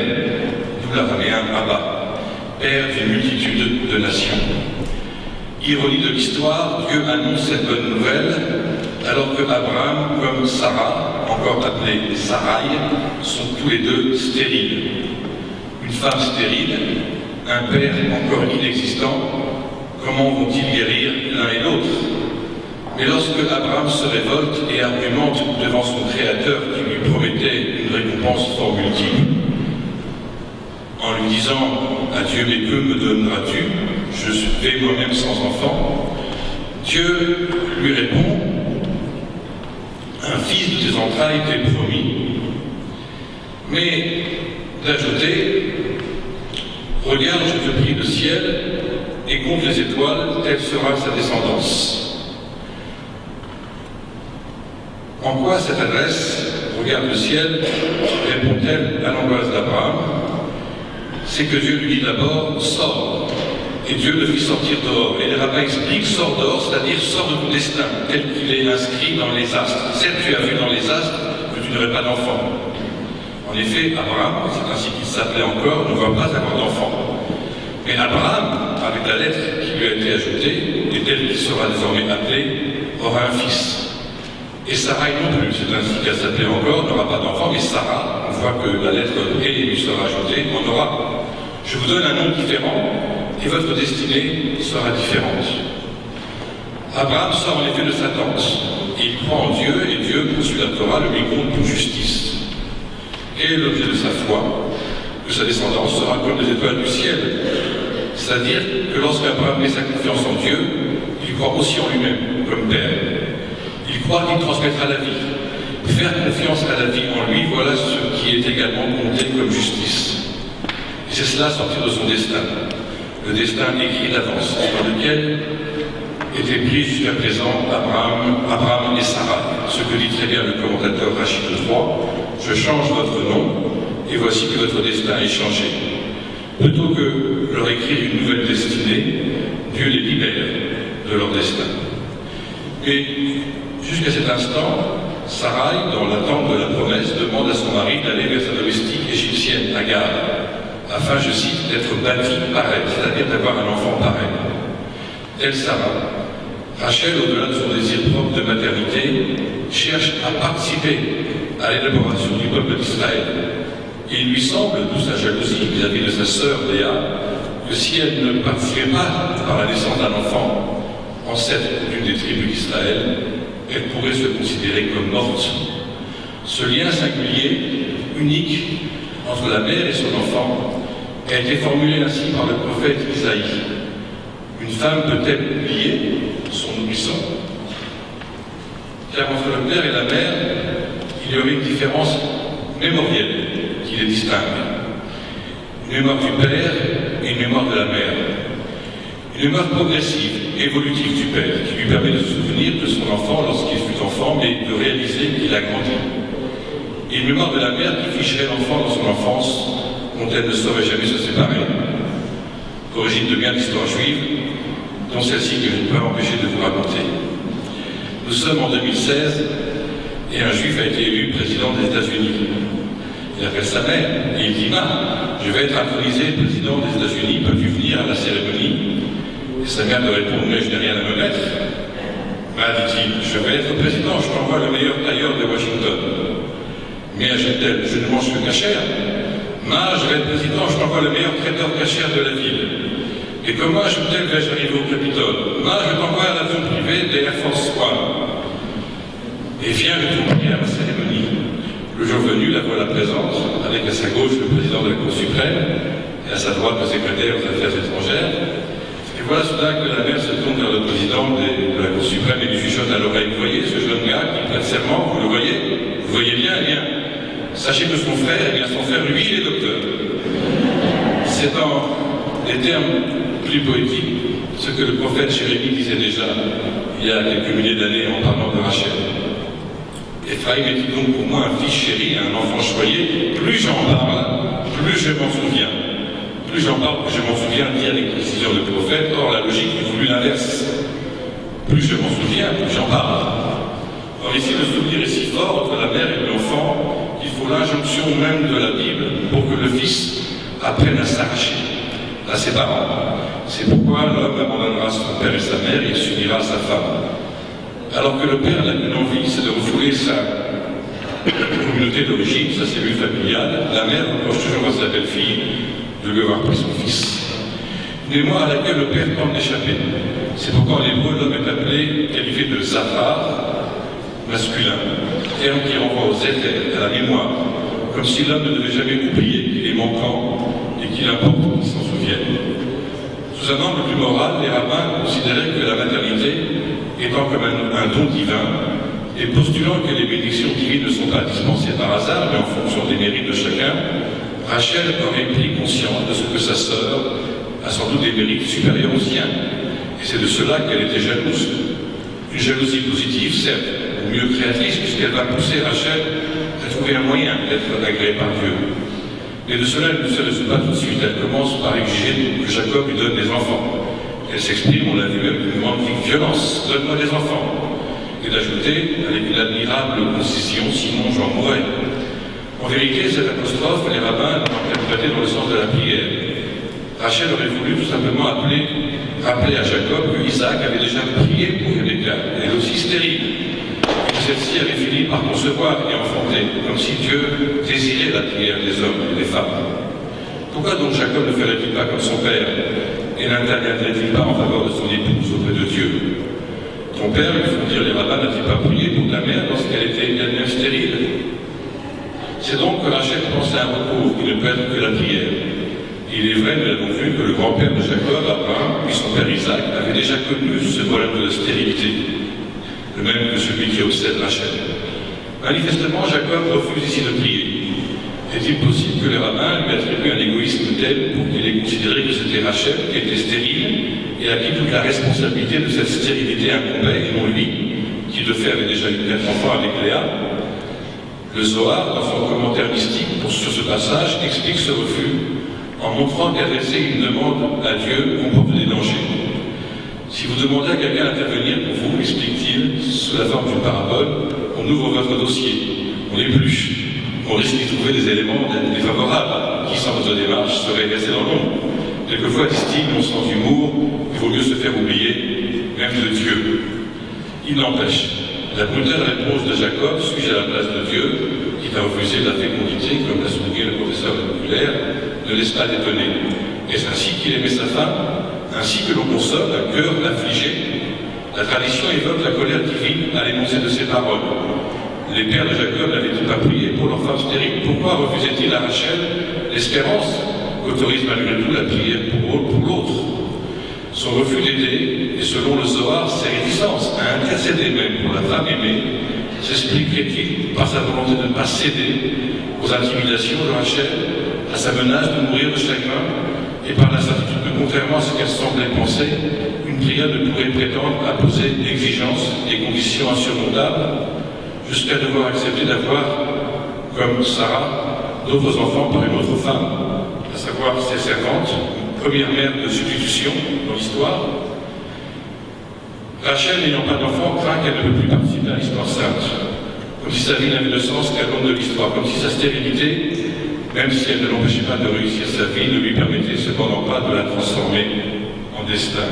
d'où l'araméen Abba, père d'une multitude de nations. Ironie de l'histoire, Dieu annonce cette bonne nouvelle alors que Abraham, comme Sarah, encore appelée Sarai, sont tous les deux stériles. Une femme stérile, un père encore inexistant, comment vont-ils guérir l'un et l'autre? Mais lorsque Abraham se révolte et argumente devant son Créateur qui lui promettait une récompense fort multiple, en lui disant à Dieu, mais que me donneras-tu? Je vais moi-même sans enfant. Dieu lui répond, un fils de tes entrailles t'est promis. Mais d'ajouter, regarde, je te prie le ciel et compte les étoiles, telle sera sa descendance. En quoi cette adresse, regarde le ciel, répond-elle à l'angoisse d'Abraham? C'est que Dieu lui dit d'abord, sors. Et Dieu le fit sortir dehors. Et les rabbins expliquent, sors dehors, c'est-à-dire sors de ton destin, tel qu'il est inscrit dans les astres. Certes, tu as vu dans les astres que tu n'aurais pas d'enfant. En effet, Abraham, c'est ainsi qu'il s'appelait encore, ne va pas avoir d'enfant. Mais Abraham, avec la lettre qui lui a été ajoutée, et tel qu'il sera désormais appelé, aura un fils. Et Sarai non plus, c'est ainsi qu'elle s'appelait encore, n'aura pas d'enfant, mais Sarah, on voit que la lettre et lui sera ajoutée, en aura. Je vous donne un nom différent, et votre destinée sera différente. Abraham sort en effet de sa tente. Il croit en Dieu, et Dieu, poursuit la Torah, le lui compte pour justice. Quel est l'objet de sa foi? Que sa descendance sera comme les étoiles du ciel. C'est-à-dire que lorsqu'Abraham met sa confiance en Dieu, il croit aussi en lui-même, comme Père. Il croit qu'il transmettra la vie. Faire confiance à la vie en lui, voilà ce qui est également compté comme justice. Et c'est cela sortir de son destin. Le destin écrit d'avance, dans lequel étaient pris jusqu'à présent Abraham et Sarah. Ce que dit très bien le commentateur Rachid III, je change votre nom, et voici que votre destin est changé. Plutôt que leur écrire une nouvelle destinée, Dieu les libère de leur destin. Et jusqu'à cet instant, Sarai, dans l'attente de la promesse, demande à son mari d'aller vers sa domestique égyptienne, Agar, afin, je cite, d'être bâtie par elle, c'est-à-dire d'avoir un enfant par elle. Telle Sarah, Rachel, au-delà de son désir propre de maternité, cherche à participer à l'élaboration du peuple d'Israël. Il lui semble, d'où sa jalousie vis-à-vis de sa sœur Léa, que si elle ne participait pas par la naissance d'un enfant, ancêtre d'une des tribus d'Israël, elle pourrait se considérer comme morte. Ce lien singulier, unique, entre la mère et son enfant, a été formulé ainsi par le prophète Isaïe. Une femme peut-elle oublier son nourrisson? Car entre le père et la mère, il y aurait une différence mémorielle qui les distingue. Une mémoire du père et une mémoire de la mère. Une mémoire progressive, évolutive du père, qui lui permet de se souvenir de son enfant lorsqu'il fut enfant, mais de réaliser qu'il a grandi. Et une mémoire de la mère qui ficherait l'enfant dans son enfance, dont elle ne saurait jamais se séparer. Origine de bien l'histoire juive, dont celle-ci que je ne peux m'empêcher de vous raconter. Nous sommes en 2016, et un juif a été élu président des États-Unis. Il appelle sa mère, et il dit, je vais être intronisé président des États-Unis, peux-tu venir à la cérémonie? Et sa mère lui répond, mais je n'ai rien à me mettre. Dit-il, je vais être président, je t'envoie le meilleur tailleur de Washington. Mais ajoute-t-elle, je ne mange que cachère. Je vais être président, je t'envoie le meilleur traiteur cachère de la ville. Et comment, ajoute-t-elle, vais-je arriver au Capitole? Je t'envoie à l'avion privé des Air Force One. Et viens de tomber à la cérémonie. Le jour venu, la voilà présente, avec à sa gauche le président de la Cour suprême, et à sa droite le secrétaire aux affaires étrangères. Et voilà soudain que la mère se tourne vers le président de la Cour suprême et lui chuchote à l'oreille. Vous voyez ce jeune gars qui prête serment, vous le voyez? Vous voyez bien, eh bien, sachez que son frère, son frère, lui, il est docteur. C'est en des termes plus poétiques ce que le prophète Jérémie disait déjà il y a quelques milliers d'années en parlant de Rachel. Ephraïm est donc pour moi un fils chéri, un enfant choyé. Plus j'en parle, plus je m'en souviens. Plus j'en parle, plus je m'en souviens, dit avec précision le prophète. Or, la logique est voulu l'inverse. Plus je m'en souviens, plus j'en parle. Or, ici, le souvenir est si fort entre la mère et l'enfant qu'il faut l'injonction même de la Bible pour que le fils apprenne à s'arracher à ses parents. C'est pourquoi l'homme abandonnera son père et sa mère et s'unira à sa femme. Alors que le père n'a qu'une envie, c'est de refouler sa communauté d'origine, sa cellule familiale, la mère reproche toujours à sa belle-fille de lui avoir pris son fils. Une mémoire à laquelle le Père tente d'échapper. C'est pourquoi en hébreu, l'homme est appelé, qualifié de Zachar, masculin, terme qui renvoie aux éthers, à la mémoire, comme si l'homme ne devait jamais oublier qu'il est manquant et qu'il importe qu'il s'en souvienne. Sous un angle plus moral, les rabbins considéraient que la maternité, étant comme un don divin, et postulant que les bénédictions divines ne sont pas dispensées par hasard, mais en fonction des mérites de chacun, Rachel aurait pris conscience de ce que sa sœur a sans doute des mérites supérieurs aux siens, et c'est de cela qu'elle était jalouse. Une jalousie positive, certes, ou mieux créatrice, puisqu'elle va pousser Rachel à trouver un moyen d'être agréée par Dieu. Mais de cela, elle ne se résout pas tout de suite. Elle commence par exiger que Jacob lui donne des enfants. Elle s'exprime, on l'a vu, avec une grande violence. Donne-moi des enfants. Et d'ajouter, avec une admirable concision, sinon j'en mourrai. En vérité, cette apostrophe, les rabbins l'ont interprétée dans le sens de la prière. Rachel aurait voulu tout simplement rappeler à Jacob que Isaac avait déjà prié pour Rebecca, elle aussi stérile, et que celle-ci avait fini par concevoir et enfanter, comme si Dieu désirait la prière des hommes et des femmes. Pourquoi donc Jacob ne ferait-il pas comme son père et n'interviendrait-il pas en faveur de son épouse auprès de Dieu? Ton père, il faut dire les rabbins, n'a-t-il pas prié pour ta mère lorsqu'elle était elle-même stérile? C'est donc que Rachel pensait à un recours qui ne peut être que la prière. Il est vrai, nous l'avons vu, que le grand-père de Jacob, Abraham, puis son père Isaac, avait déjà connu ce problème de la stérilité, le même que celui qui obsède Rachel. Manifestement, Jacob refuse ici de prier. Est-il possible que les rabbins lui attribuent un égoïsme tel pour qu'il ait considéré que c'était Rachel qui était stérile et à qui toute la responsabilité de cette stérilité incombait, et non lui, qui de fait avait déjà eu 4 enfants avec Léa? Le Zohar, dans son commentaire mystique sur ce passage, explique ce refus en montrant qu'adresser une demande à Dieu comporte des dangers. Si vous demandez à quelqu'un d'intervenir pour vous, explique-t-il, sous la forme d'une parabole, on ouvre votre dossier, on épluche, on risque d'y trouver des éléments défavorables qui, sans votre démarche, seraient restés dans l'ombre. Quelquefois, disent-ils, mon sens d'humour, il vaut mieux se faire oublier, même de Dieu. Il n'empêche, la brutale réponse de Jacob, suis-je à la place de Dieu, qui t'a refusé la fécondité, comme l'a souligné le professeur populaire, ne laisse pas d'étonner. Est-ce ainsi qu'il aimait sa femme? Ainsi que l'on console un cœur affligé? La tradition évoque la colère divine à l'énoncé de ces paroles. Les pères de Jacob n'avaient-ils pas prié pour leur femme stérile? Pourquoi refusait-il à Rachel l'espérance qu'autorise malgré tout la prière pour l'autre? Son refus d'aider, et selon le Zohar, ses réticences à intercéder même pour la femme aimée, s'expliquerait-il par sa volonté de ne pas céder aux intimidations de Rachel, à sa menace de mourir de chagrin, et par la certitude que, contrairement à ce qu'elle semblait penser, une prière ne pourrait prétendre à poser d'exigences et conditions insurmontables, jusqu'à devoir accepter d'avoir, comme Sarah, d'autres enfants par une autre femme, à savoir ses servantes, une première mère de substitution dans l'histoire. Rachel, n'ayant pas d'enfant, craint qu'elle ne peut plus participer à l'histoire sainte, comme si sa vie n'avait de sens qu'à l'aune de l'histoire, comme si sa stérilité, même si elle ne l'empêchait pas de réussir sa vie, ne lui permettait cependant pas de la transformer en destin.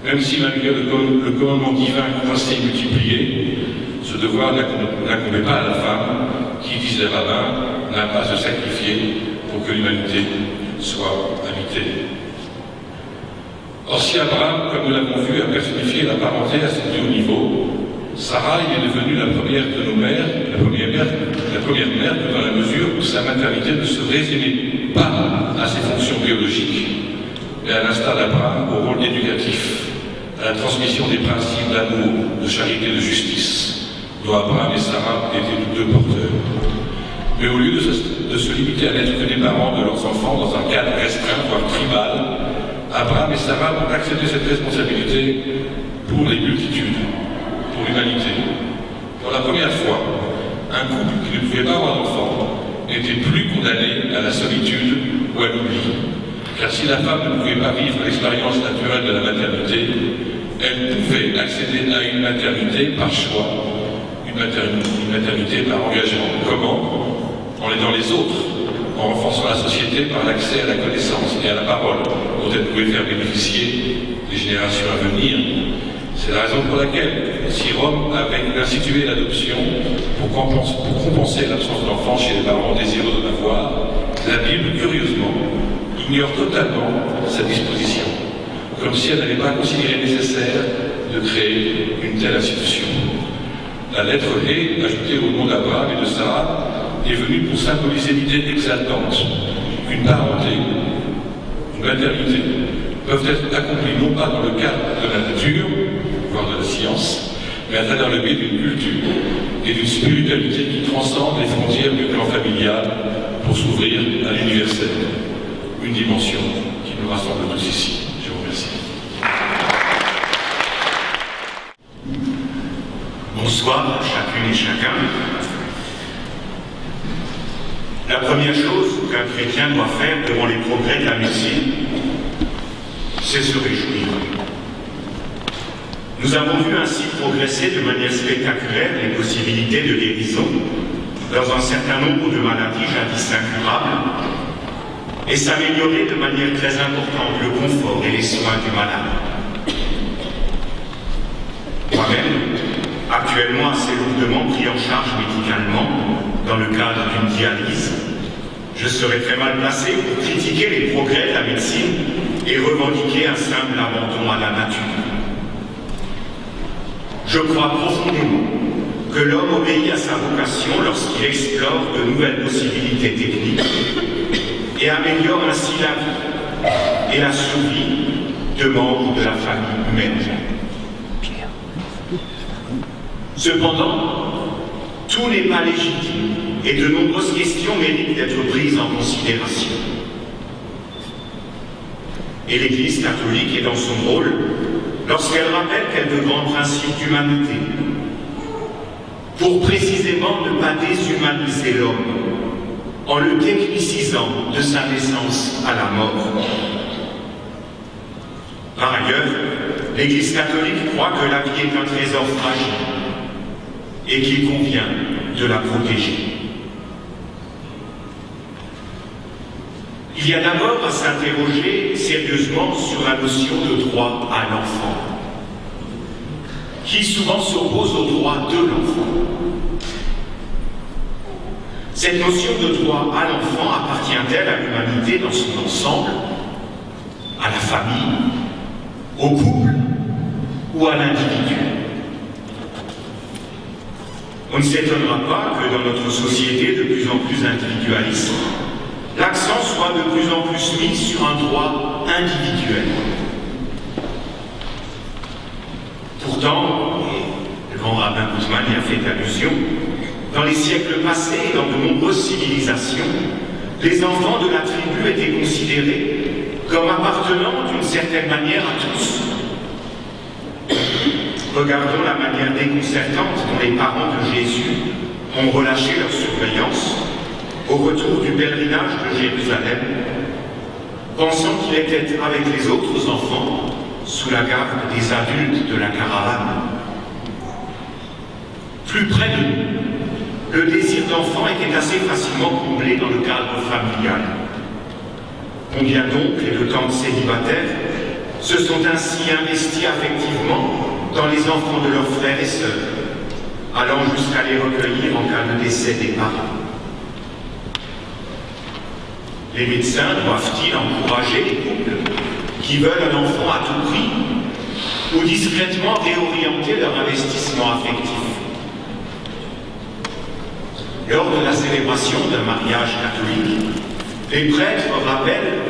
Même si, malgré le commandement divin croissé et multiplié, ce devoir n'incombait pas à la femme, qui, disent les rabbins, n'a pas à se sacrifier pour que l'humanité soit habitée. Or, si Abraham, comme nous l'avons vu, a personnifié la parenté à son plus haut niveau, Sarah est devenue la première de nos mères, la première mère dans la mesure où sa maternité ne se résumait pas à ses fonctions biologiques, mais à l'instar d'Abraham au rôle éducatif, à la transmission des principes d'amour, de charité, de justice, dont Abraham et Sarah étaient tous deux porteurs. Mais au lieu de se limiter à n'être que des parents de leurs enfants dans un cadre restreint, voire tribal, Abraham et Sarah ont accepté cette responsabilité pour les multitudes, pour l'humanité. Pour la première fois, un couple qui ne pouvait pas avoir d'enfant n'était plus condamné à la solitude ou à l'oubli. Car si la femme ne pouvait pas vivre l'expérience naturelle de la maternité, elle pouvait accéder à une maternité par choix, une maternité par engagement. Comment? En aidant les autres, en renforçant la société par l'accès à la connaissance et à la parole, dont elle pouvait faire bénéficier les générations à venir. C'est la raison pour laquelle, si Rome avait institué l'adoption pour compenser l'absence d'enfants chez les parents désireux de l'avoir, la Bible, curieusement, ignore totalement cette disposition, comme si elle n'avait pas considéré nécessaire de créer une telle institution. La lettre Hé, ajoutée au nom d'Abraham et de Sarah, est venue pour symboliser l'idée exaltante qu'une parenté, une maternité, peuvent être accomplies non pas dans le cadre de la nature, voire de la science, mais à travers le biais d'une culture et d'une spiritualité qui transcende les frontières du clan familial pour s'ouvrir à l'universel. Une dimension qui nous rassemble tous ici. Je vous remercie. Bonsoir à chacune et chacun. La première chose qu'un chrétien doit faire devant les progrès de la médecine, c'est se réjouir. Nous avons vu ainsi progresser de manière spectaculaire les possibilités de guérison dans un certain nombre de maladies jadis incurables et s'améliorer de manière très importante le confort et les soins du malade. Moi-même, actuellement assez lourdement pris en charge médicalement dans le cadre d'une dialyse, je serais très mal placé pour critiquer les progrès de la médecine et revendiquer un simple abandon à la nature. Je crois profondément que l'homme obéit à sa vocation lorsqu'il explore de nouvelles possibilités techniques et améliore ainsi la vie et la survie de membres de la famille humaine. Cependant, tout n'est pas légitime et de nombreuses questions méritent d'être prises en considération. Et l'Église catholique est dans son rôle lorsqu'elle rappelle quelques grands principes d'humanité, pour précisément ne pas déshumaniser l'homme en le technicisant de sa naissance à la mort. Par ailleurs, l'Église catholique croit que la vie est un trésor fragile et qu'il convient de la protéger. Il y a d'abord à s'interroger sérieusement sur la notion de droit à l'enfant, qui souvent s'oppose au droit de l'enfant. Cette notion de droit à l'enfant appartient-elle à l'humanité dans son ensemble, à la famille, au couple ou à l'individu? On ne s'étonnera pas que dans notre société de plus en plus individualiste, l'accent soit de plus en plus mis sur un droit individuel. Pourtant, et le grand rabbin Guzman y a fait allusion, dans les siècles passés et dans de nombreuses civilisations, les enfants de la tribu étaient considérés comme appartenant d'une certaine manière à tous. Regardons la manière déconcertante dont les parents de Jésus ont relâché leur surveillance au retour du pèlerinage de Jérusalem, pensant qu'il était avec les autres enfants sous la garde des adultes de la caravane. Plus près d'eux, le désir d'enfant était assez facilement comblé dans le cadre familial. Combien d'oncles et de tantes célibataires se sont ainsi investis affectivement dans les enfants de leurs frères et sœurs, allant jusqu'à les recueillir en cas de décès des parents. Les médecins doivent-ils encourager les couples qui veulent un enfant à tout prix ou discrètement réorienter leur investissement affectif? Lors de la célébration d'un mariage catholique, les prêtres rappellent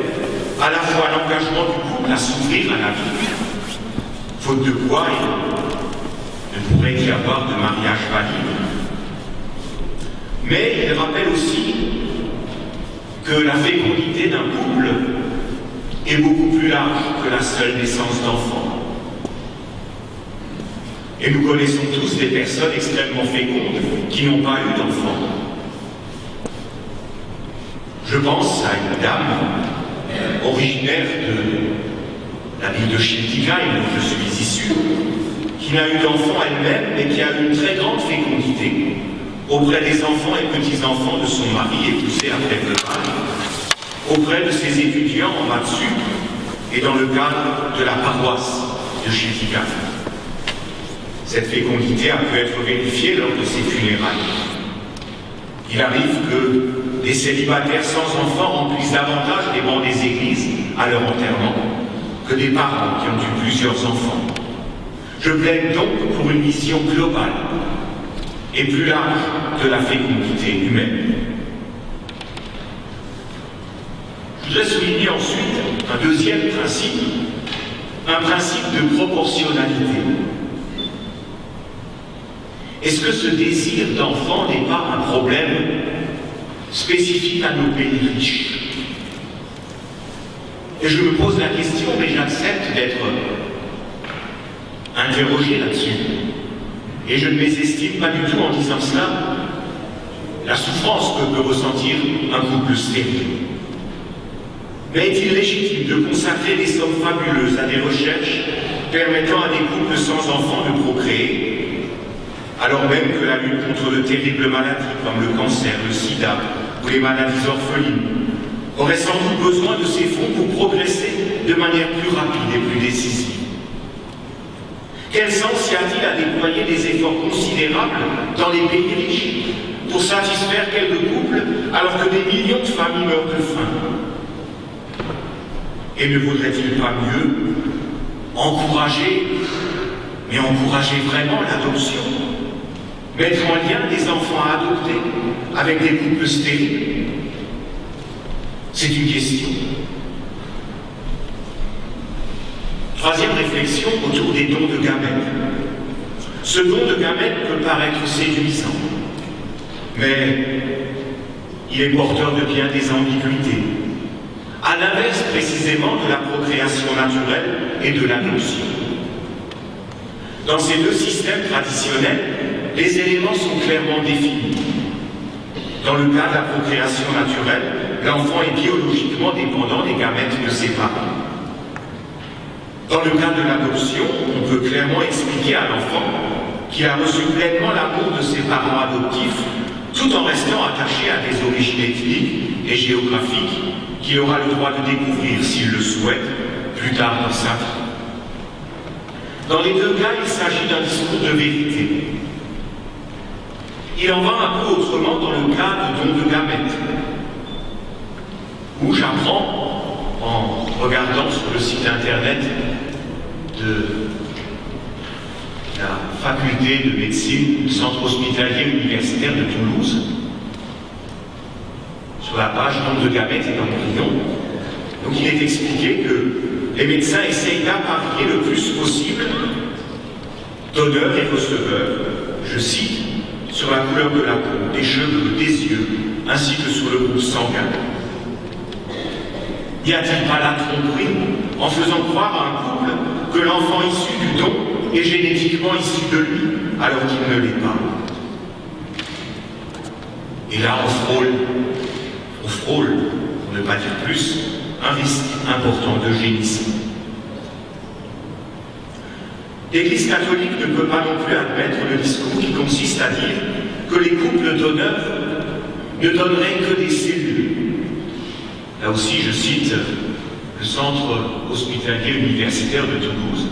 à la fois l'engagement du couple à s'ouvrir à la vie, faute de quoi il ne pourrait y avoir de mariage valide. Mais ils rappellent aussi que la fécondité d'un couple est beaucoup plus large que la seule naissance d'enfants. Et nous connaissons tous des personnes extrêmement fécondes qui n'ont pas eu d'enfants. Je pense à une dame originaire de la ville de Schiltigheim, où je suis issu, qui n'a eu d'enfant elle-même, mais qui a eu une très grande fécondité auprès des enfants et petits-enfants de son mari épousé après le bail, auprès de ses étudiants en maths sup et dans le cadre de la paroisse de Schiltigheim. Cette fécondité a pu être vérifiée lors de ses funérailles. Il arrive que des célibataires sans enfants remplissent davantage les bancs des églises à leur enterrement que des parents qui ont eu plusieurs enfants. Je plaide donc pour une vision globale et plus large de la fécondité humaine. Je voudrais souligner ensuite un deuxième principe, un principe de proportionnalité. Est-ce que ce désir d'enfant n'est pas un problème spécifique à nos pays riches? Et je me pose la question, mais j'accepte d'être interrogé là-dessus. Et je ne mésestime pas du tout en disant cela la souffrance que peut ressentir un couple stérile. Mais est-il légitime de consacrer des sommes fabuleuses à des recherches permettant à des couples sans enfants de procréer, alors même que la lutte contre de terribles maladies comme le cancer, le sida ou les maladies orphelines aurait sans doute besoin de ces fonds pour progresser de manière plus rapide et plus décisive? Quel sens y a-t-il à déployer des efforts considérables dans les pays riches pour satisfaire quelques couples alors que des millions de familles meurent de faim? Et ne vaudrait-il pas mieux encourager vraiment l'adoption? Mettre en lien des enfants à adopter avec des couples stériles? C'est une question. Troisième réflexion autour des dons de gamètes. Ce don de gamètes peut paraître séduisant, mais il est porteur de bien des ambiguïtés. À l'inverse précisément de la procréation naturelle et de l'adoption. Dans ces deux systèmes traditionnels, les éléments sont clairement définis. Dans le cas de la procréation naturelle, l'enfant est biologiquement dépendant des gamètes de ses parents. Dans le cas de l'adoption, on peut clairement expliquer à l'enfant qu'il a reçu pleinement l'amour de ses parents adoptifs, tout en restant attaché à des origines ethniques et géographiques qu'il aura le droit de découvrir, s'il le souhaite, plus tard dans sa vie. Dans les deux cas, il s'agit d'un discours de vérité. Il en va un peu autrement dans le cas de don de gamètes, où j'apprends, en regardant sur le site internet de la faculté de médecine du centre hospitalier universitaire de Toulouse, sur la page don de gamètes et d'embryons, donc il est expliqué que les médecins essayent d'apparier le plus possible donneurs et receveurs, je cite, sur la couleur de la peau, des cheveux, des yeux, ainsi que sur le groupe sanguin. N'y a-t-il pas la tromperie en faisant croire à un couple que l'enfant issu du don est génétiquement issu de lui, alors qu'il ne l'est pas? Et là, on frôle, pour ne pas dire plus, un risque important d'eugénisme. L'Église catholique ne peut pas non plus admettre le discours qui consiste à dire que les couples donneurs ne donneraient que des cellules. Là aussi, je cite le centre hospitalier universitaire de Toulouse,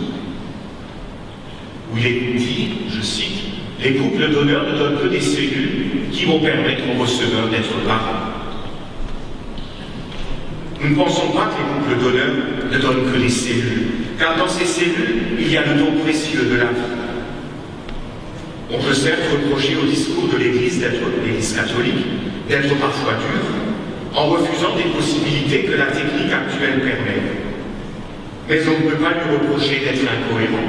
où il est dit, je cite, « Les couples donneurs ne donnent que des cellules qui vont permettre aux receveurs d'être parents. » Nous ne pensons pas que les couples donneurs ne donnent que des cellules, car dans ces cellules, il y a le don précieux de la vie. On peut certes reprocher au discours de l'Église catholique d'être parfois dur, en refusant des possibilités que la technique actuelle permet. Mais on ne peut pas lui reprocher d'être incohérent.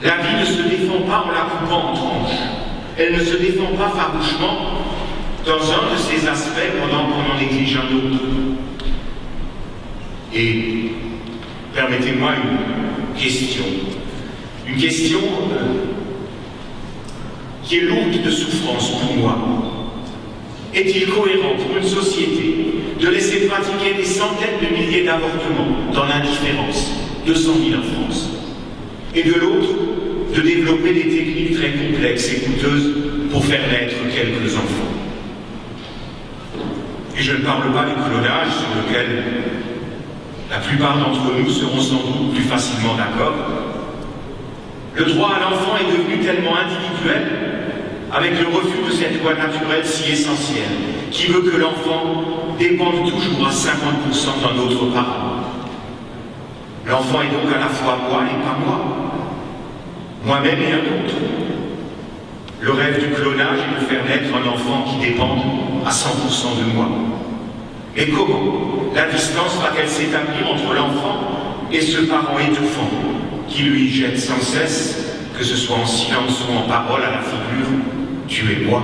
La vie ne se défend pas en la coupant en tranches. Elle ne se défend pas farouchement dans un de ses aspects pendant qu'on en néglige un autre. Et permettez-moi une question qui est lourde de souffrance pour moi. Est-il cohérent pour une société de laisser pratiquer des centaines de milliers d'avortements dans l'indifférence, 200 000 en France, et de l'autre, de développer des techniques très complexes et coûteuses pour faire naître quelques enfants? Et je ne parle pas du clonage sur lequel la plupart d'entre nous seront sans doute plus facilement d'accord. Le droit à l'enfant est devenu tellement individuel avec le refus de cette loi naturelle si essentielle qui veut que l'enfant dépende toujours à 50% d'un autre parent. L'enfant est donc à la fois moi et pas moi, moi-même et un autre. Le rêve du clonage est de faire naître un enfant qui dépende à 100% de moi. Et comment la distance va-t-elle s'établir entre l'enfant et ce parent étouffant qui lui jette sans cesse, que ce soit en silence ou en parole, à la figure « tu es moi ».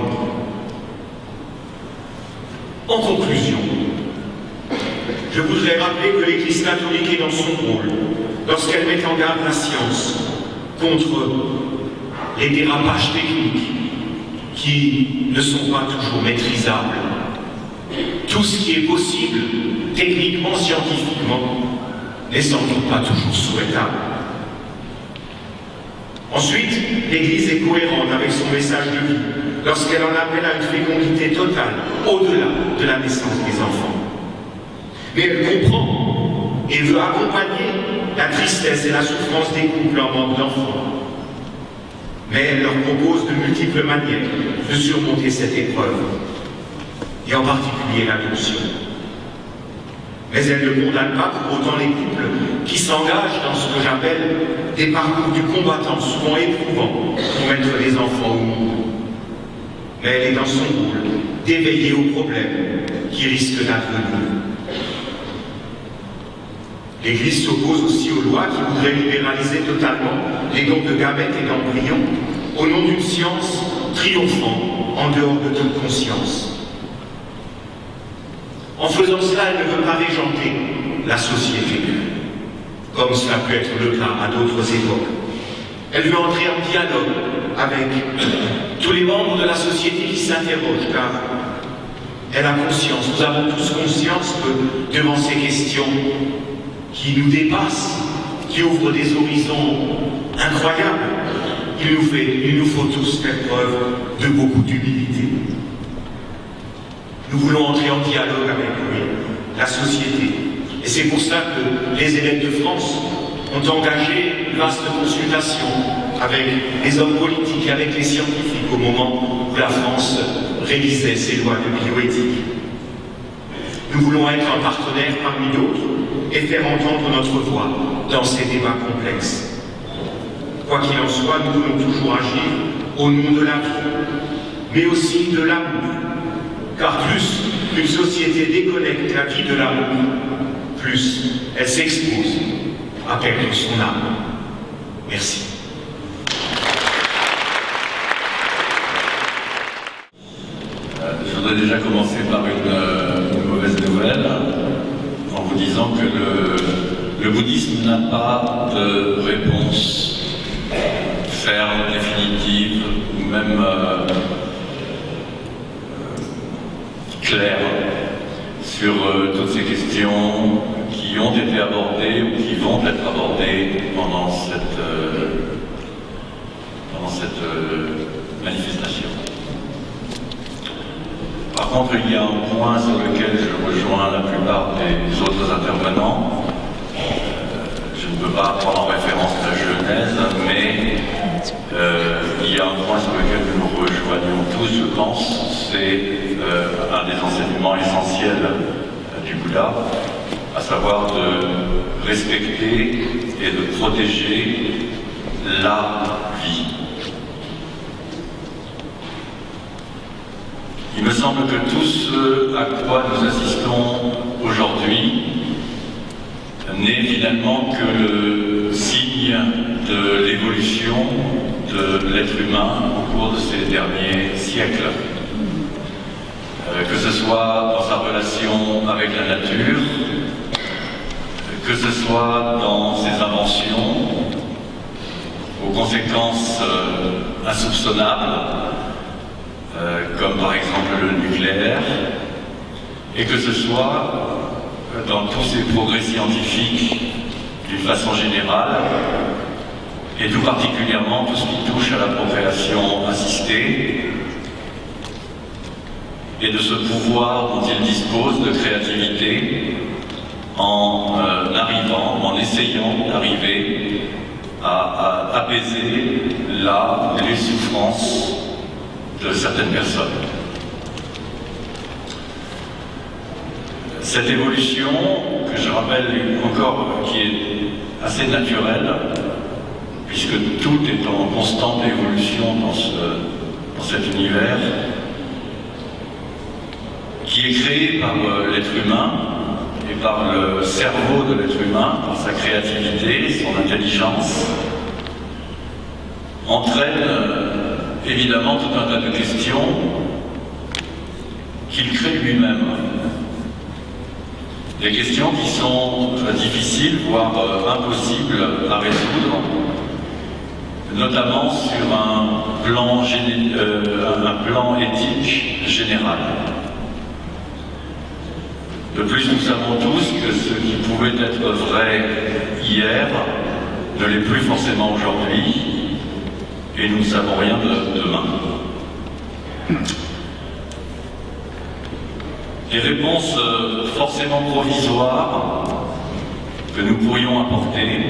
En conclusion, je voudrais rappeler que l'Église catholique est dans son rôle lorsqu'elle met en garde la science contre les dérapages techniques qui ne sont pas toujours maîtrisables. Tout ce qui est possible, techniquement, scientifiquement, n'est sans doute pas toujours souhaitable. Ensuite, l'Église est cohérente avec son message de vie lorsqu'elle en appelle à une fécondité totale, au-delà de la naissance des enfants. Mais elle comprend et veut accompagner la tristesse et la souffrance des couples en manque d'enfants. Mais elle leur propose de multiples manières de surmonter cette épreuve, et en particulier l'adoption. Mais elle ne condamne pas pour autant les couples qui s'engagent dans ce que j'appelle des parcours du combattant, souvent éprouvants, pour mettre des enfants au monde. Mais elle est dans son rôle d'éveiller aux problèmes qui risquent d'advenir. L'Église s'oppose aussi aux lois qui voudraient libéraliser totalement les dons de gamètes et d'embryons au nom d'une science triomphant en dehors de toute conscience. En faisant cela, elle ne veut pas régenter la société, comme cela peut être le cas à d'autres époques. Elle veut entrer en dialogue avec tous les membres de la société qui s'interrogent, car elle a conscience, nous avons tous conscience que devant ces questions qui nous dépassent, qui ouvrent des horizons incroyables, il nous faut tous faire preuve de beaucoup d'humilité. Nous voulons entrer en dialogue avec la société. Et c'est pour cela que les évêques de France ont engagé une vaste consultation avec les hommes politiques et avec les scientifiques au moment où la France révisait ses lois de bioéthique. Nous voulons être un partenaire parmi d'autres et faire entendre notre voix dans ces débats complexes. Quoi qu'il en soit, nous voulons toujours agir au nom de la vie, mais aussi de l'amour. Car plus une société déconnecte la vie de l'amour, plus elle s'expose à perdre son âme. Merci. Je voudrais déjà commencer par une mauvaise nouvelle, en vous disant que le bouddhisme n'a pas de réponse ferme, définitive, ou même claire sur toutes ces questions qui ont été abordées ou qui vont être abordées pendant cette manifestation. Par contre, il y a un point sur lequel je rejoins la plupart des autres intervenants. Je ne peux pas prendre en référence la Genèse, mais il y a un point sur lequel nous rejoignons tous, je pense, c'est un des enseignements essentiels du Bouddha, à savoir de respecter et de protéger la vie. Il me semble que tout ce à quoi nous assistons aujourd'hui n'est finalement que le signe de l'évolution de l'être humain au cours de ces derniers siècles. Que ce soit dans sa relation avec la nature, que ce soit dans ses inventions, aux conséquences insoupçonnables, comme par exemple le nucléaire, et que ce soit dans tous ces progrès scientifiques d'une façon générale, et tout particulièrement tout ce qui touche à la procréation assistée, et de ce pouvoir dont il dispose de créativité en essayant d'arriver à apaiser les souffrances de certaines personnes. Cette évolution, que je rappelle encore, qui est assez naturelle, puisque tout est en constante évolution dans cet univers, qui est créé par l'être humain et par le cerveau de l'être humain, par sa créativité, son intelligence, entraîne évidemment tout un tas de questions qu'il crée lui-même. Des questions qui sont difficiles, voire impossibles à résoudre, notamment sur un plan éthique général. De plus, nous savons tous que ce qui pouvait être vrai hier ne l'est plus forcément aujourd'hui, et nous ne savons rien de demain. Les réponses forcément provisoires que nous pourrions apporter,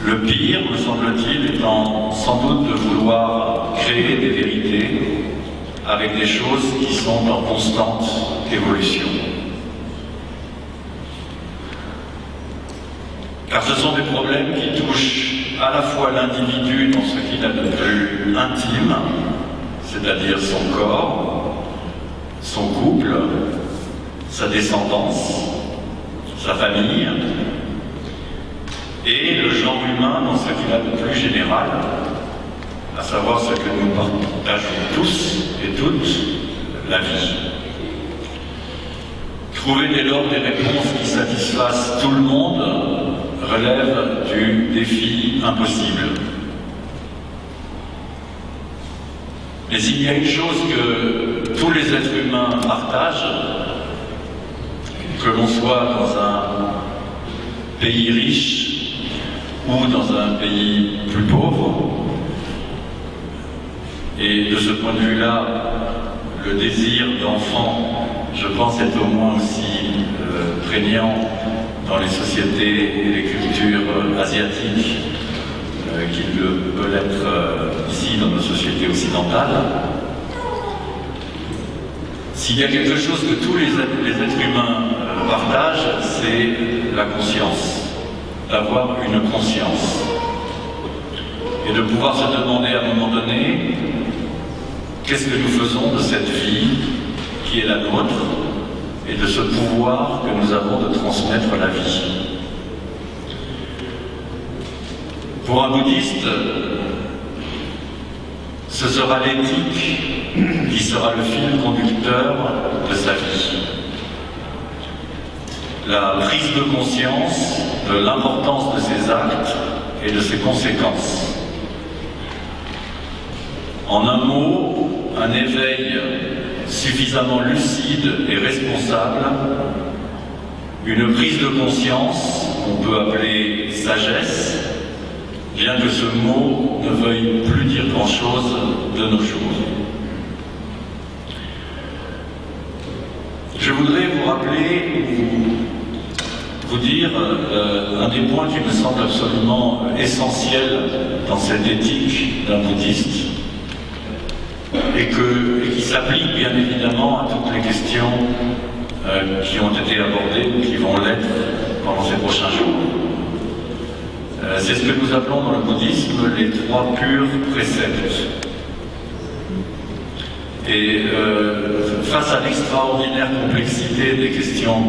le pire, me semble-t-il, étant sans doute de vouloir créer des vérités avec des choses qui sont en constante évolution. Car ce sont des problèmes qui touchent à la fois l'individu dans ce qu'il a de plus intime, c'est-à-dire son corps, son couple, sa descendance, sa famille, et le genre humain dans ce qu'il a de plus général, à savoir ce que nous partageons tous et toutes, la vie. Trouver dès lors des réponses qui satisfassent tout le monde relève du défi impossible. Mais il y a une chose que tous les êtres humains partagent, que l'on soit dans un pays riche ou dans un pays plus pauvre, et de ce point de vue-là, le désir d'enfant, je pense, est au moins aussi prégnant dans les sociétés et les cultures asiatiques qu'il peut l'être ici dans nos sociétés occidentales. S'il y a quelque chose que tous les êtres humains partagent, c'est la conscience, d'avoir une conscience. Et de pouvoir se demander à un moment donné, qu'est-ce que nous faisons de cette vie qui est la nôtre, et de ce pouvoir que nous avons de transmettre la vie. Pour un bouddhiste, ce sera l'éthique qui sera le fil conducteur de sa vie. La prise de conscience de l'importance de ses actes et de ses conséquences. En un mot, un éveil suffisamment lucide et responsable, une prise de conscience qu'on peut appeler sagesse, bien que ce mot ne veuille plus dire grand-chose de nos jours. Je voudrais vous rappeler, vous dire un des points qui me semble absolument essentiel dans cette éthique d'un bouddhiste, et qui s'applique bien évidemment à toutes les questions qui ont été abordées ou qui vont l'être pendant ces prochains jours. C'est ce que nous appelons dans le bouddhisme les 3 purs préceptes. Et face à l'extraordinaire complexité des questions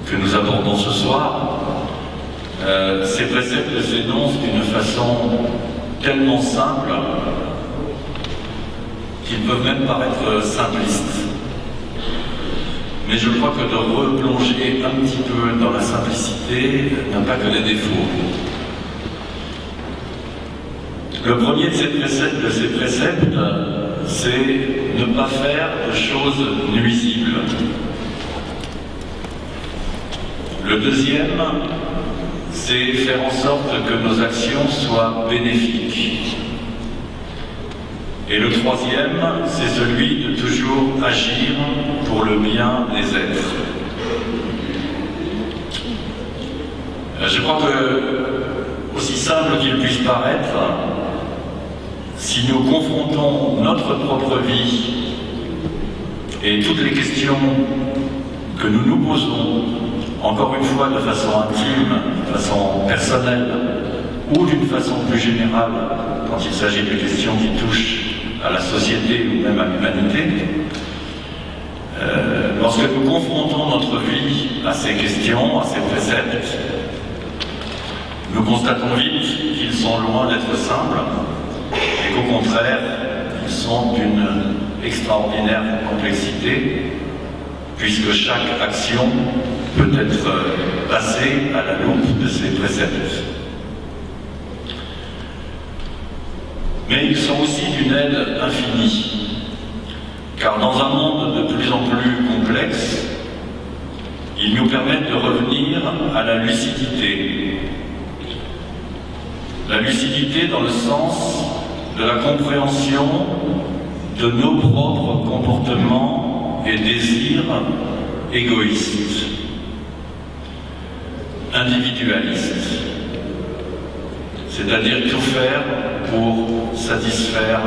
que nous abordons ce soir, ces préceptes s'énoncent d'une façon tellement simple qu'ils peuvent même paraître simplistes. Mais je crois que de replonger un petit peu dans la simplicité n'a pas que des défauts. Le premier de ces préceptes, c'est ne pas faire de choses nuisibles. Le deuxième, c'est faire en sorte que nos actions soient bénéfiques. Et le troisième, c'est celui de toujours agir pour le bien des êtres. Je crois que, aussi simple qu'il puisse paraître, si nous confrontons notre propre vie et toutes les questions que nous nous posons, encore une fois de façon intime, de façon personnelle, ou d'une façon plus générale, quand il s'agit de questions qui touchent à la société ou même à l'humanité, lorsque nous confrontons notre vie à ces questions, à ces préceptes, nous constatons vite qu'ils sont loin d'être simples et qu'au contraire, ils sont d'une extraordinaire complexité, puisque chaque action peut être passée à la loupe de ces préceptes. Mais ils sont aussi d'une aide infinie, car dans un monde de plus en plus complexe, ils nous permettent de revenir à la lucidité. La lucidité dans le sens de la compréhension de nos propres comportements et désirs égoïstes, individualistes, c'est-à-dire tout faire pour satisfaire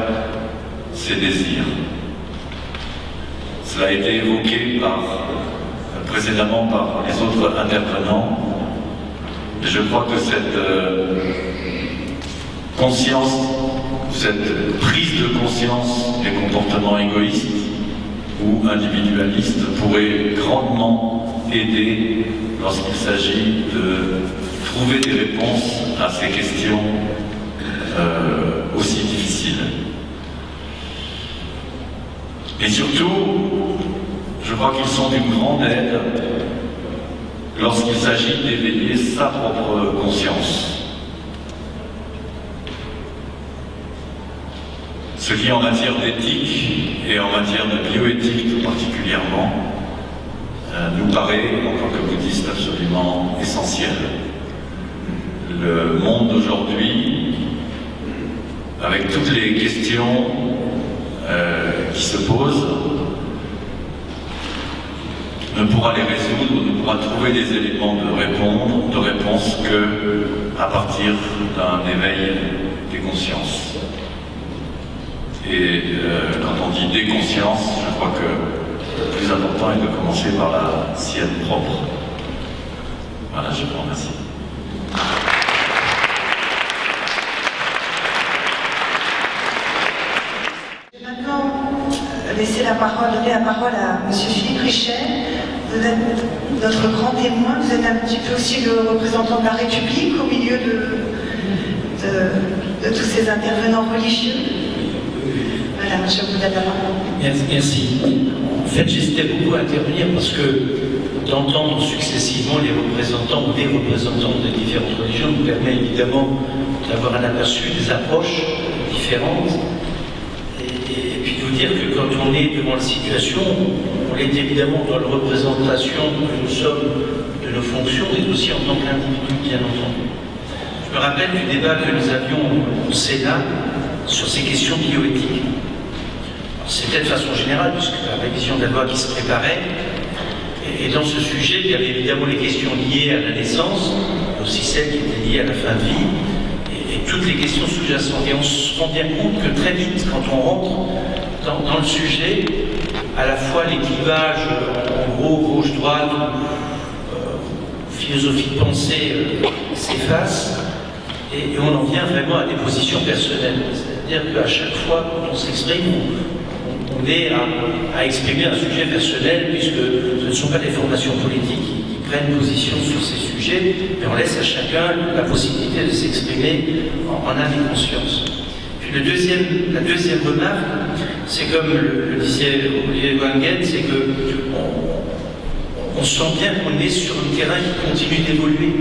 ses désirs. Cela a été évoqué précédemment par les autres intervenants. Je crois que cette conscience, cette prise de conscience des comportements égoïstes ou individualistes pourrait grandement aider lorsqu'il s'agit de trouver des réponses à ces questions aussi difficiles. Et surtout, je crois qu'ils sont d'une grande aide lorsqu'il s'agit d'éveiller sa propre conscience. Ce qui, en matière d'éthique et en matière de bioéthique tout particulièrement, nous paraît, en tant que bouddhistes, absolument essentiel. Le monde d'aujourd'hui, avec toutes les questions qui se posent, ne pourra les résoudre, ne pourra trouver des éléments de réponse que à partir d'un éveil des consciences. Et quand on dit des consciences, je crois que le plus important est de commencer par la sienne propre. Voilà, je vous remercie. Je vais maintenant donner la parole à M. Philippe Richet. Vous êtes notre grand témoin, vous êtes un petit peu aussi le représentant de la République au milieu de tous ces intervenants religieux. Voilà, je vous donne la parole. Merci. En fait, j'hésitais beaucoup à intervenir parce que d'entendre successivement les représentants ou des représentants des différentes religions nous permet évidemment d'avoir un aperçu des approches différentes. Et puis de vous dire que quand on est devant la situation, on est évidemment dans la représentation que nous sommes de nos fonctions, mais aussi en tant qu'individu, bien entendu. Je me rappelle du débat que nous avions au Sénat sur ces questions bioéthiques. C'était de façon générale, puisque la révision de la loi qui se préparait, et dans ce sujet, il y avait évidemment les questions liées à la naissance, mais aussi celles qui étaient liées à la fin de vie, et toutes les questions sous-jacentes. Et on se rend bien compte que très vite, quand on rentre dans le sujet, à la fois les clivages, en gros, gauche-droite, philosophie de pensée s'effacent, et on en vient vraiment à des positions personnelles. C'est-à-dire qu'à chaque fois, quand on s'exprime, on est à exprimer un sujet personnel, puisque ce ne sont pas des formations politiques qui prennent position sur ces sujets, mais on laisse à chacun la possibilité de s'exprimer en âme et conscience. Puis la deuxième remarque, c'est comme le disait Olivier Wangen, c'est que on sent bien qu'on est sur un terrain qui continue d'évoluer.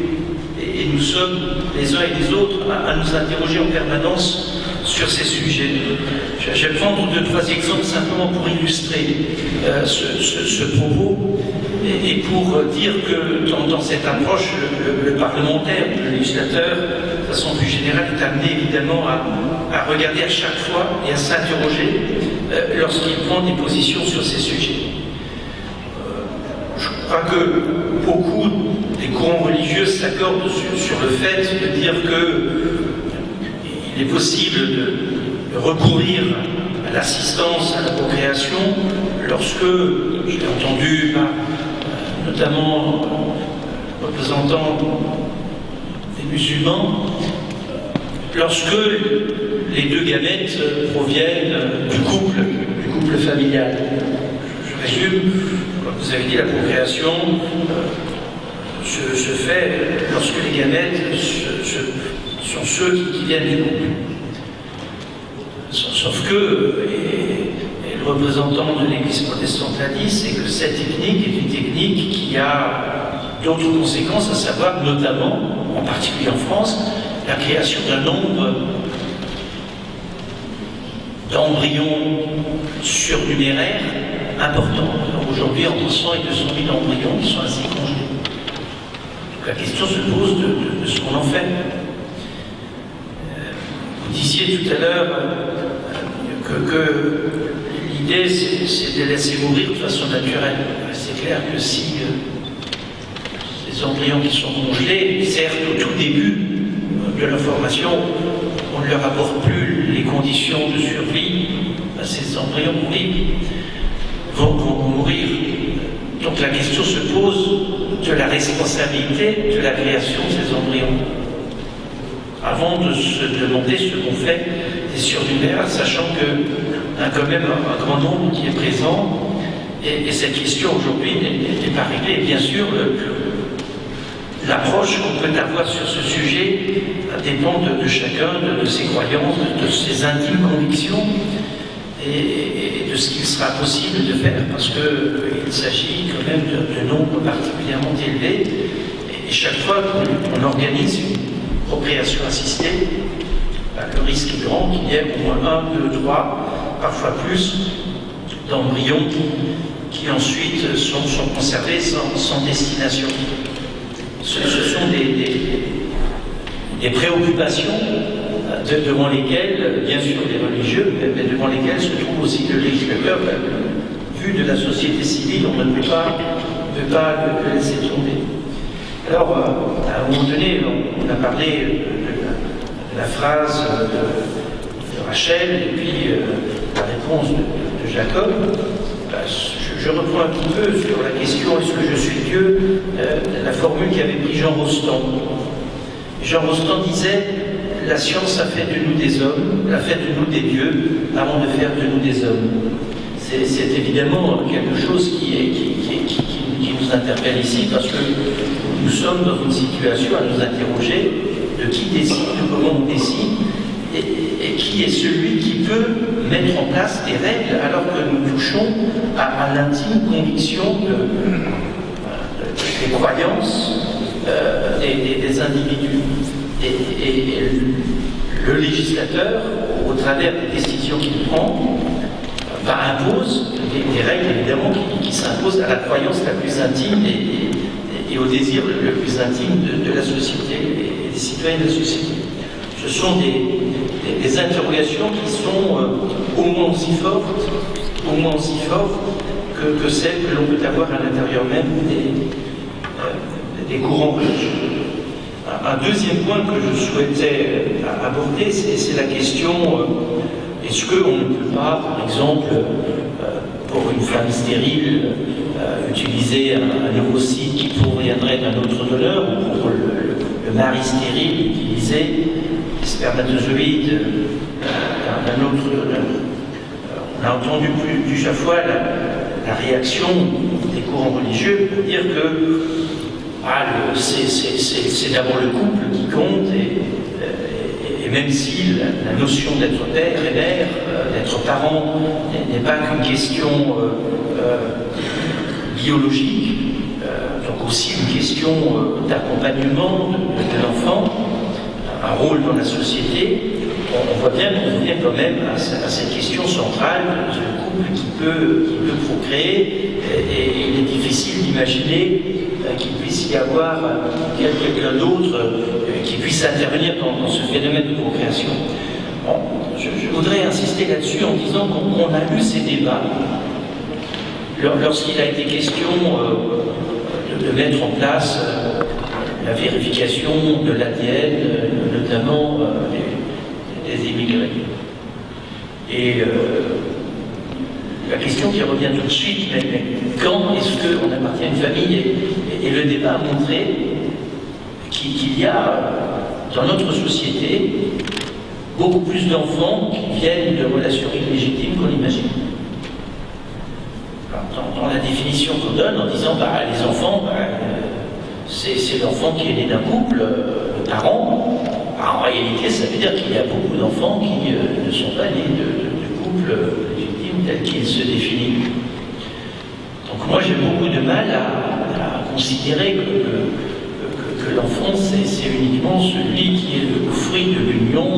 Et nous sommes, les uns et les autres, à nous interroger en permanence sur ces sujets. Je vais prendre 2-3 exemples simplement pour illustrer ce propos et pour dire que dans cette approche, le parlementaire, le législateur, de façon plus générale, est amené évidemment à regarder à chaque fois et à s'interroger lorsqu'il prend des positions sur ces sujets. Je crois que beaucoup des courants religieux s'accordent sur le fait de dire qu'il est possible de recourir à l'assistance, à la procréation, lorsque, j'ai entendu notamment représentants des musulmans, lorsque les deux gamètes proviennent du couple familial. Je résume, comme vous avez dit, la procréation se fait lorsque les gamètes sont ceux qui viennent du couple. Sauf que, et le représentant de l'Église protestante l'a dit, c'est que cette technique est une technique qui a d'autres conséquences, à savoir notamment, en particulier en France, la création d'un nombre d'embryons surnuméraires importants. Aujourd'hui, entre 100 et 200 000 embryons qui sont ainsi congelés. Donc la question se pose de ce qu'on en fait. Vous disiez tout à l'heure que l'idée, c'est de les laisser mourir de façon naturelle. C'est clair que si ces embryons qui sont congelés, certes, au tout début de leur formation, on ne leur apporte plus les conditions de survie, ces embryons vont mourir. Donc la question se pose de la responsabilité de la création de ces embryons. Avant de se demander ce qu'on fait des surnuméraires, sachant qu'il y a quand même un grand nombre qui est présent, et cette question aujourd'hui n'est pas réglée. Bien sûr, l'approche qu'on peut avoir sur ce sujet dépend de chacun, de ses croyances, de ses intimes convictions, et de ce qu'il sera possible de faire, parce qu'il s'agit quand même de nombres particulièrement élevés, et chaque fois qu'on organise une procréation assistée, le risque est grand qu'il y ait au moins 1, 2, 3, parfois plus, d'embryons qui ensuite sont conservés sans destination. Ce sont des préoccupations devant lesquelles, bien sûr les religieux, mais devant lesquelles se trouve aussi le législateur. Vu de la société civile, on ne peut pas le laisser tomber. Alors, à un moment donné, on a parlé de la phrase de Rachel et puis la réponse de Jacob. Je reprends un petit peu sur la question « Est-ce que je suis Dieu ?» la formule qu'avait pris Jean Rostand. Jean Rostand disait « La science a fait de nous des hommes, a fait de nous des dieux, avant de faire de nous des hommes. » C'est évidemment quelque chose qui nous interpelle ici, parce que nous sommes dans une situation à nous interroger de qui décide, de comment on décide, et qui est celui qui peut mettre en place des règles alors que nous touchons à l'intime conviction des croyances des individus. Et le législateur, au travers des décisions qu'il prend, impose des règles évidemment qui s'imposent à la croyance la plus intime et au désir le plus intime de la société et des citoyens de la société. Ce sont des interrogations qui sont au moins aussi fortes que celles que l'on peut avoir à l'intérieur même des courants religieux. Un deuxième point que je souhaitais aborder, c'est la question est-ce qu'on ne peut pas, par exemple, pour une femme stérile, utiliser un ovocyte qui proviendrait d'un autre donneur, ou pour le mari stérile, utiliser des spermatozoïdes d'un autre donneur. On a entendu plusieurs fois la réaction des courants religieux pour dire que c'est d'abord le couple qui compte, et même si la notion d'être père et mère, d'être parent, n'est pas qu'une question biologique, donc aussi une question d'accompagnement de l'enfant, un rôle dans la société, on voit bien qu'on revient quand même à cette question centrale du couple qui peut procréer, et il est difficile d'imaginer qu'il puisse y avoir quelqu'un d'autre qui puisse intervenir dans ce phénomène de procréation. Bon, je voudrais insister là-dessus en disant qu'on a eu ces débats lorsqu'il a été question de mettre en place la vérification de l'ADN, notamment des immigrés. Et la question qui revient tout de suite, mais quand est-ce qu'on appartient à une famille et le débat a montré qu'il y a dans notre société beaucoup plus d'enfants qui viennent de relations illégitimes qu'on imagine. Dans la définition qu'on donne en disant les enfants, c'est l'enfant qui est né d'un couple de parents. En réalité, ça veut dire qu'il y a beaucoup d'enfants qui ne sont pas nés de couples légitimes tels qu'ils se définissent. Donc moi j'ai beaucoup de mal à considérer que l'enfant c'est uniquement celui qui est le fruit de l'union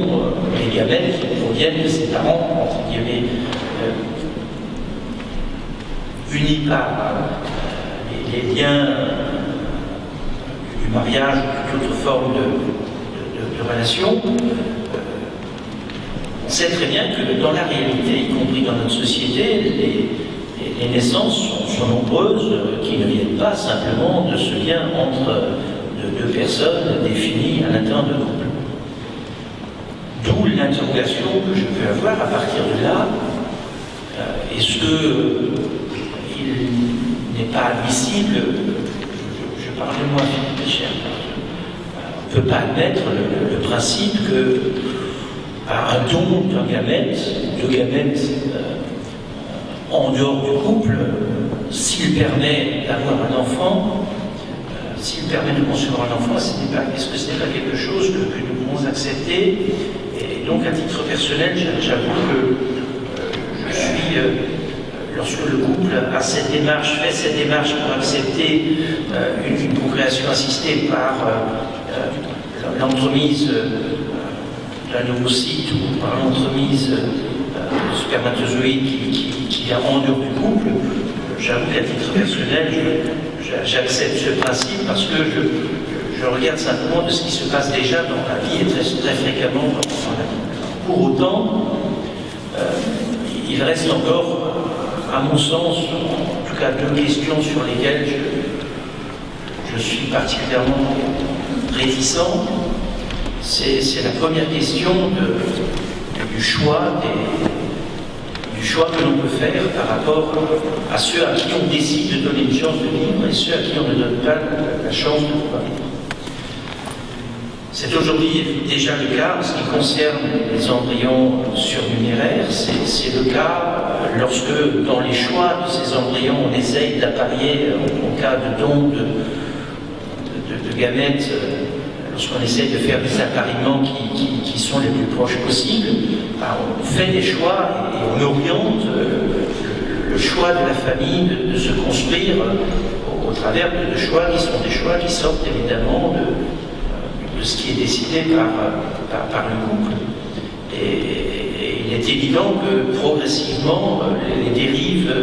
des gamètes qui proviennent de ses parents, entre guillemets, unis par les liens du mariage ou toute autre forme de relation. On sait très bien que dans la réalité, y compris dans notre société, les naissances sont nombreuses qui ne viennent pas simplement de ce lien entre deux personnes définies à l'intérieur d'un couple. D'où l'interrogation que je peux avoir à partir de là. Est-ce qu'il n'est pas admissible, je parle de moi, Philippe Pécher, on ne peut pas admettre le principe que un don d'un gamète, de gamètes en dehors du couple, s'il permet d'avoir un enfant, s'il permet de concevoir un enfant, est-ce que ce n'est pas quelque chose que nous pouvons accepter? Et donc, à titre personnel, j'avoue que je suis, lorsque le couple a fait cette démarche pour accepter une procréation assistée par l'entremise d'un ovocyte ou par l'entremise de spermatozoïde qui vient en dehors du couple, j'avoue qu'à titre personnel, j'accepte ce principe parce que je regarde simplement de ce qui se passe déjà dans la vie et très, très fréquemment dans la vie. Pour autant, il reste encore, à mon sens, en tout cas deux questions sur lesquelles je suis particulièrement réticent. C'est la première question du choix que l'on peut faire par rapport à ceux à qui on décide de donner une chance de vivre et ceux à qui on ne donne pas la chance de pouvoir vivre. C'est aujourd'hui déjà le cas en ce qui concerne les embryons surnuméraires. C'est le cas lorsque, dans les choix de ces embryons, on essaye d'apparier en cas de don de gamètes, lorsqu'on essaye de faire des appariements qui sont les plus proches possibles, on fait des choix et on oriente le choix de la famille de se construire au travers de choix qui sont des choix qui sortent évidemment de ce qui est décidé par le couple. Et il est évident que progressivement, les dérives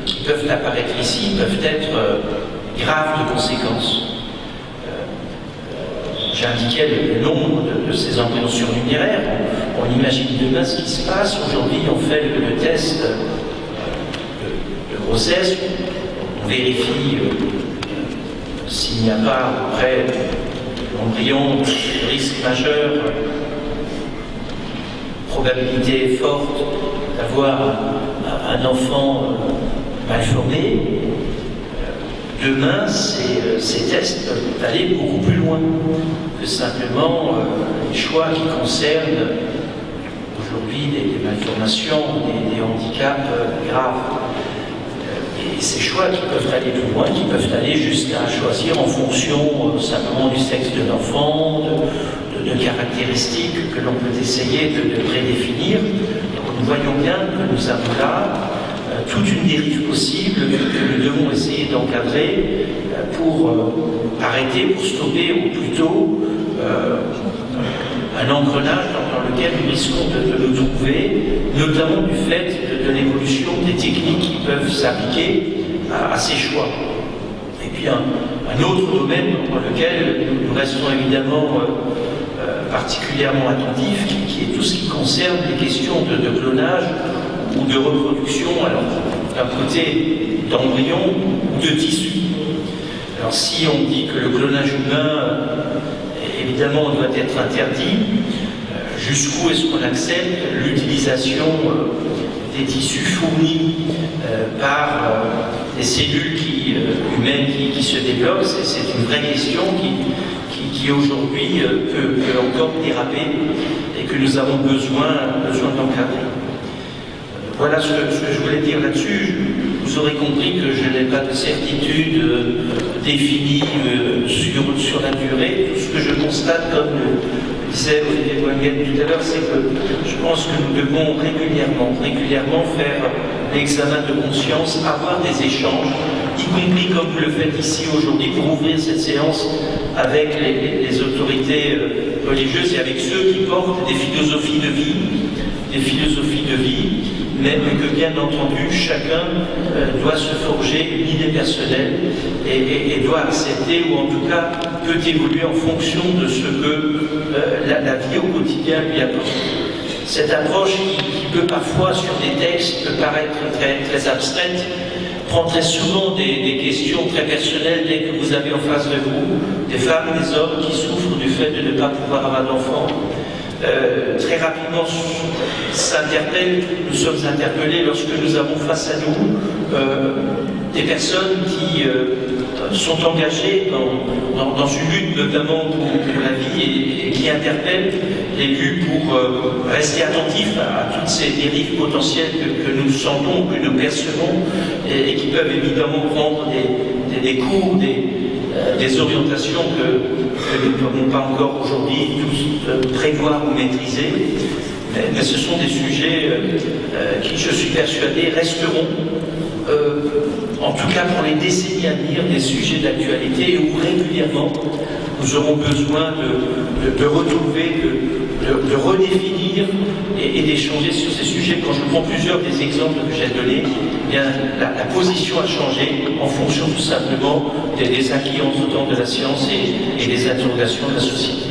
qui peuvent apparaître ici peuvent être graves de conséquences. J'indiquais le nombre de ces embryons surnuméraires. On imagine demain ce qui se passe. Aujourd'hui, on fait le test de grossesse. On vérifie s'il n'y a pas auprès de l'embryon de risque majeur, probabilité forte d'avoir un enfant mal formé. Demain, ces tests peuvent aller beaucoup plus loin que simplement les choix qui concernent aujourd'hui des malformations, des handicaps graves. Et ces choix qui peuvent aller plus loin, qui peuvent aller jusqu'à choisir en fonction simplement du sexe de l'enfant, de caractéristiques que l'on peut essayer de prédéfinir. Donc nous voyons bien que nous avons là toute une dérive possible que nous devons essayer d'encadrer pour arrêter, pour stopper au plus tôt un engrenage dans lequel nous risquons de nous trouver, notamment du fait de l'évolution des techniques qui peuvent s'appliquer à ces choix. Et puis un autre domaine dans lequel nous restons évidemment particulièrement attentifs, qui est tout ce qui concerne les questions de clonage ou de reproduction, alors d'un côté d'embryons ou de tissus. Alors si on dit que le clonage humain, évidemment, doit être interdit, Jusqu'où est-ce qu'on accepte l'utilisation des tissus fournis par les cellules humaines qui se développent? C'est une vraie question qui aujourd'hui peut encore déraper et que nous avons besoin d'encadrer. Voilà ce que je voulais dire là-dessus. Vous aurez compris que je n'ai pas de certitude définie sur la durée. Tout ce que je constate, comme le disait Olivier Boinguet tout à l'heure, c'est que je pense que nous devons régulièrement faire l'examen de conscience, avoir des échanges, y compris comme vous le faites ici aujourd'hui, pour ouvrir cette séance avec les autorités religieuses et avec ceux qui portent des philosophies de vie, mais que bien entendu chacun doit se forger une idée personnelle et doit accepter, ou en tout cas peut évoluer en fonction de ce que la vie au quotidien lui apporte. Cette approche qui peut parfois sur des textes peut paraître très abstraite, prend très souvent des questions très personnelles dès que vous avez en face de vous des femmes, des hommes qui souffrent du fait de ne pas pouvoir avoir d'enfants. Très rapidement nous sommes interpellés lorsque nous avons face à nous des personnes qui sont engagées dans une lutte notamment pour la vie et qui interpellent l'élu pour rester attentif à toutes ces dérives potentielles que nous sentons, que nous percevons et qui peuvent évidemment prendre des cours, des orientations que nous ne pouvons pas encore aujourd'hui tous prévoir ou maîtriser. Mais ce sont des sujets qui, je suis persuadé, resteront, en tout cas pour les décennies à venir, des sujets d'actualité où régulièrement nous aurons besoin de retrouver, de redéfinir et d'échanger sur ces sujets. Quand je prends plusieurs des exemples que j'ai donnés, eh bien, la position a changé en fonction tout simplement des acquis entre-temps de la science et des interrogations de la société.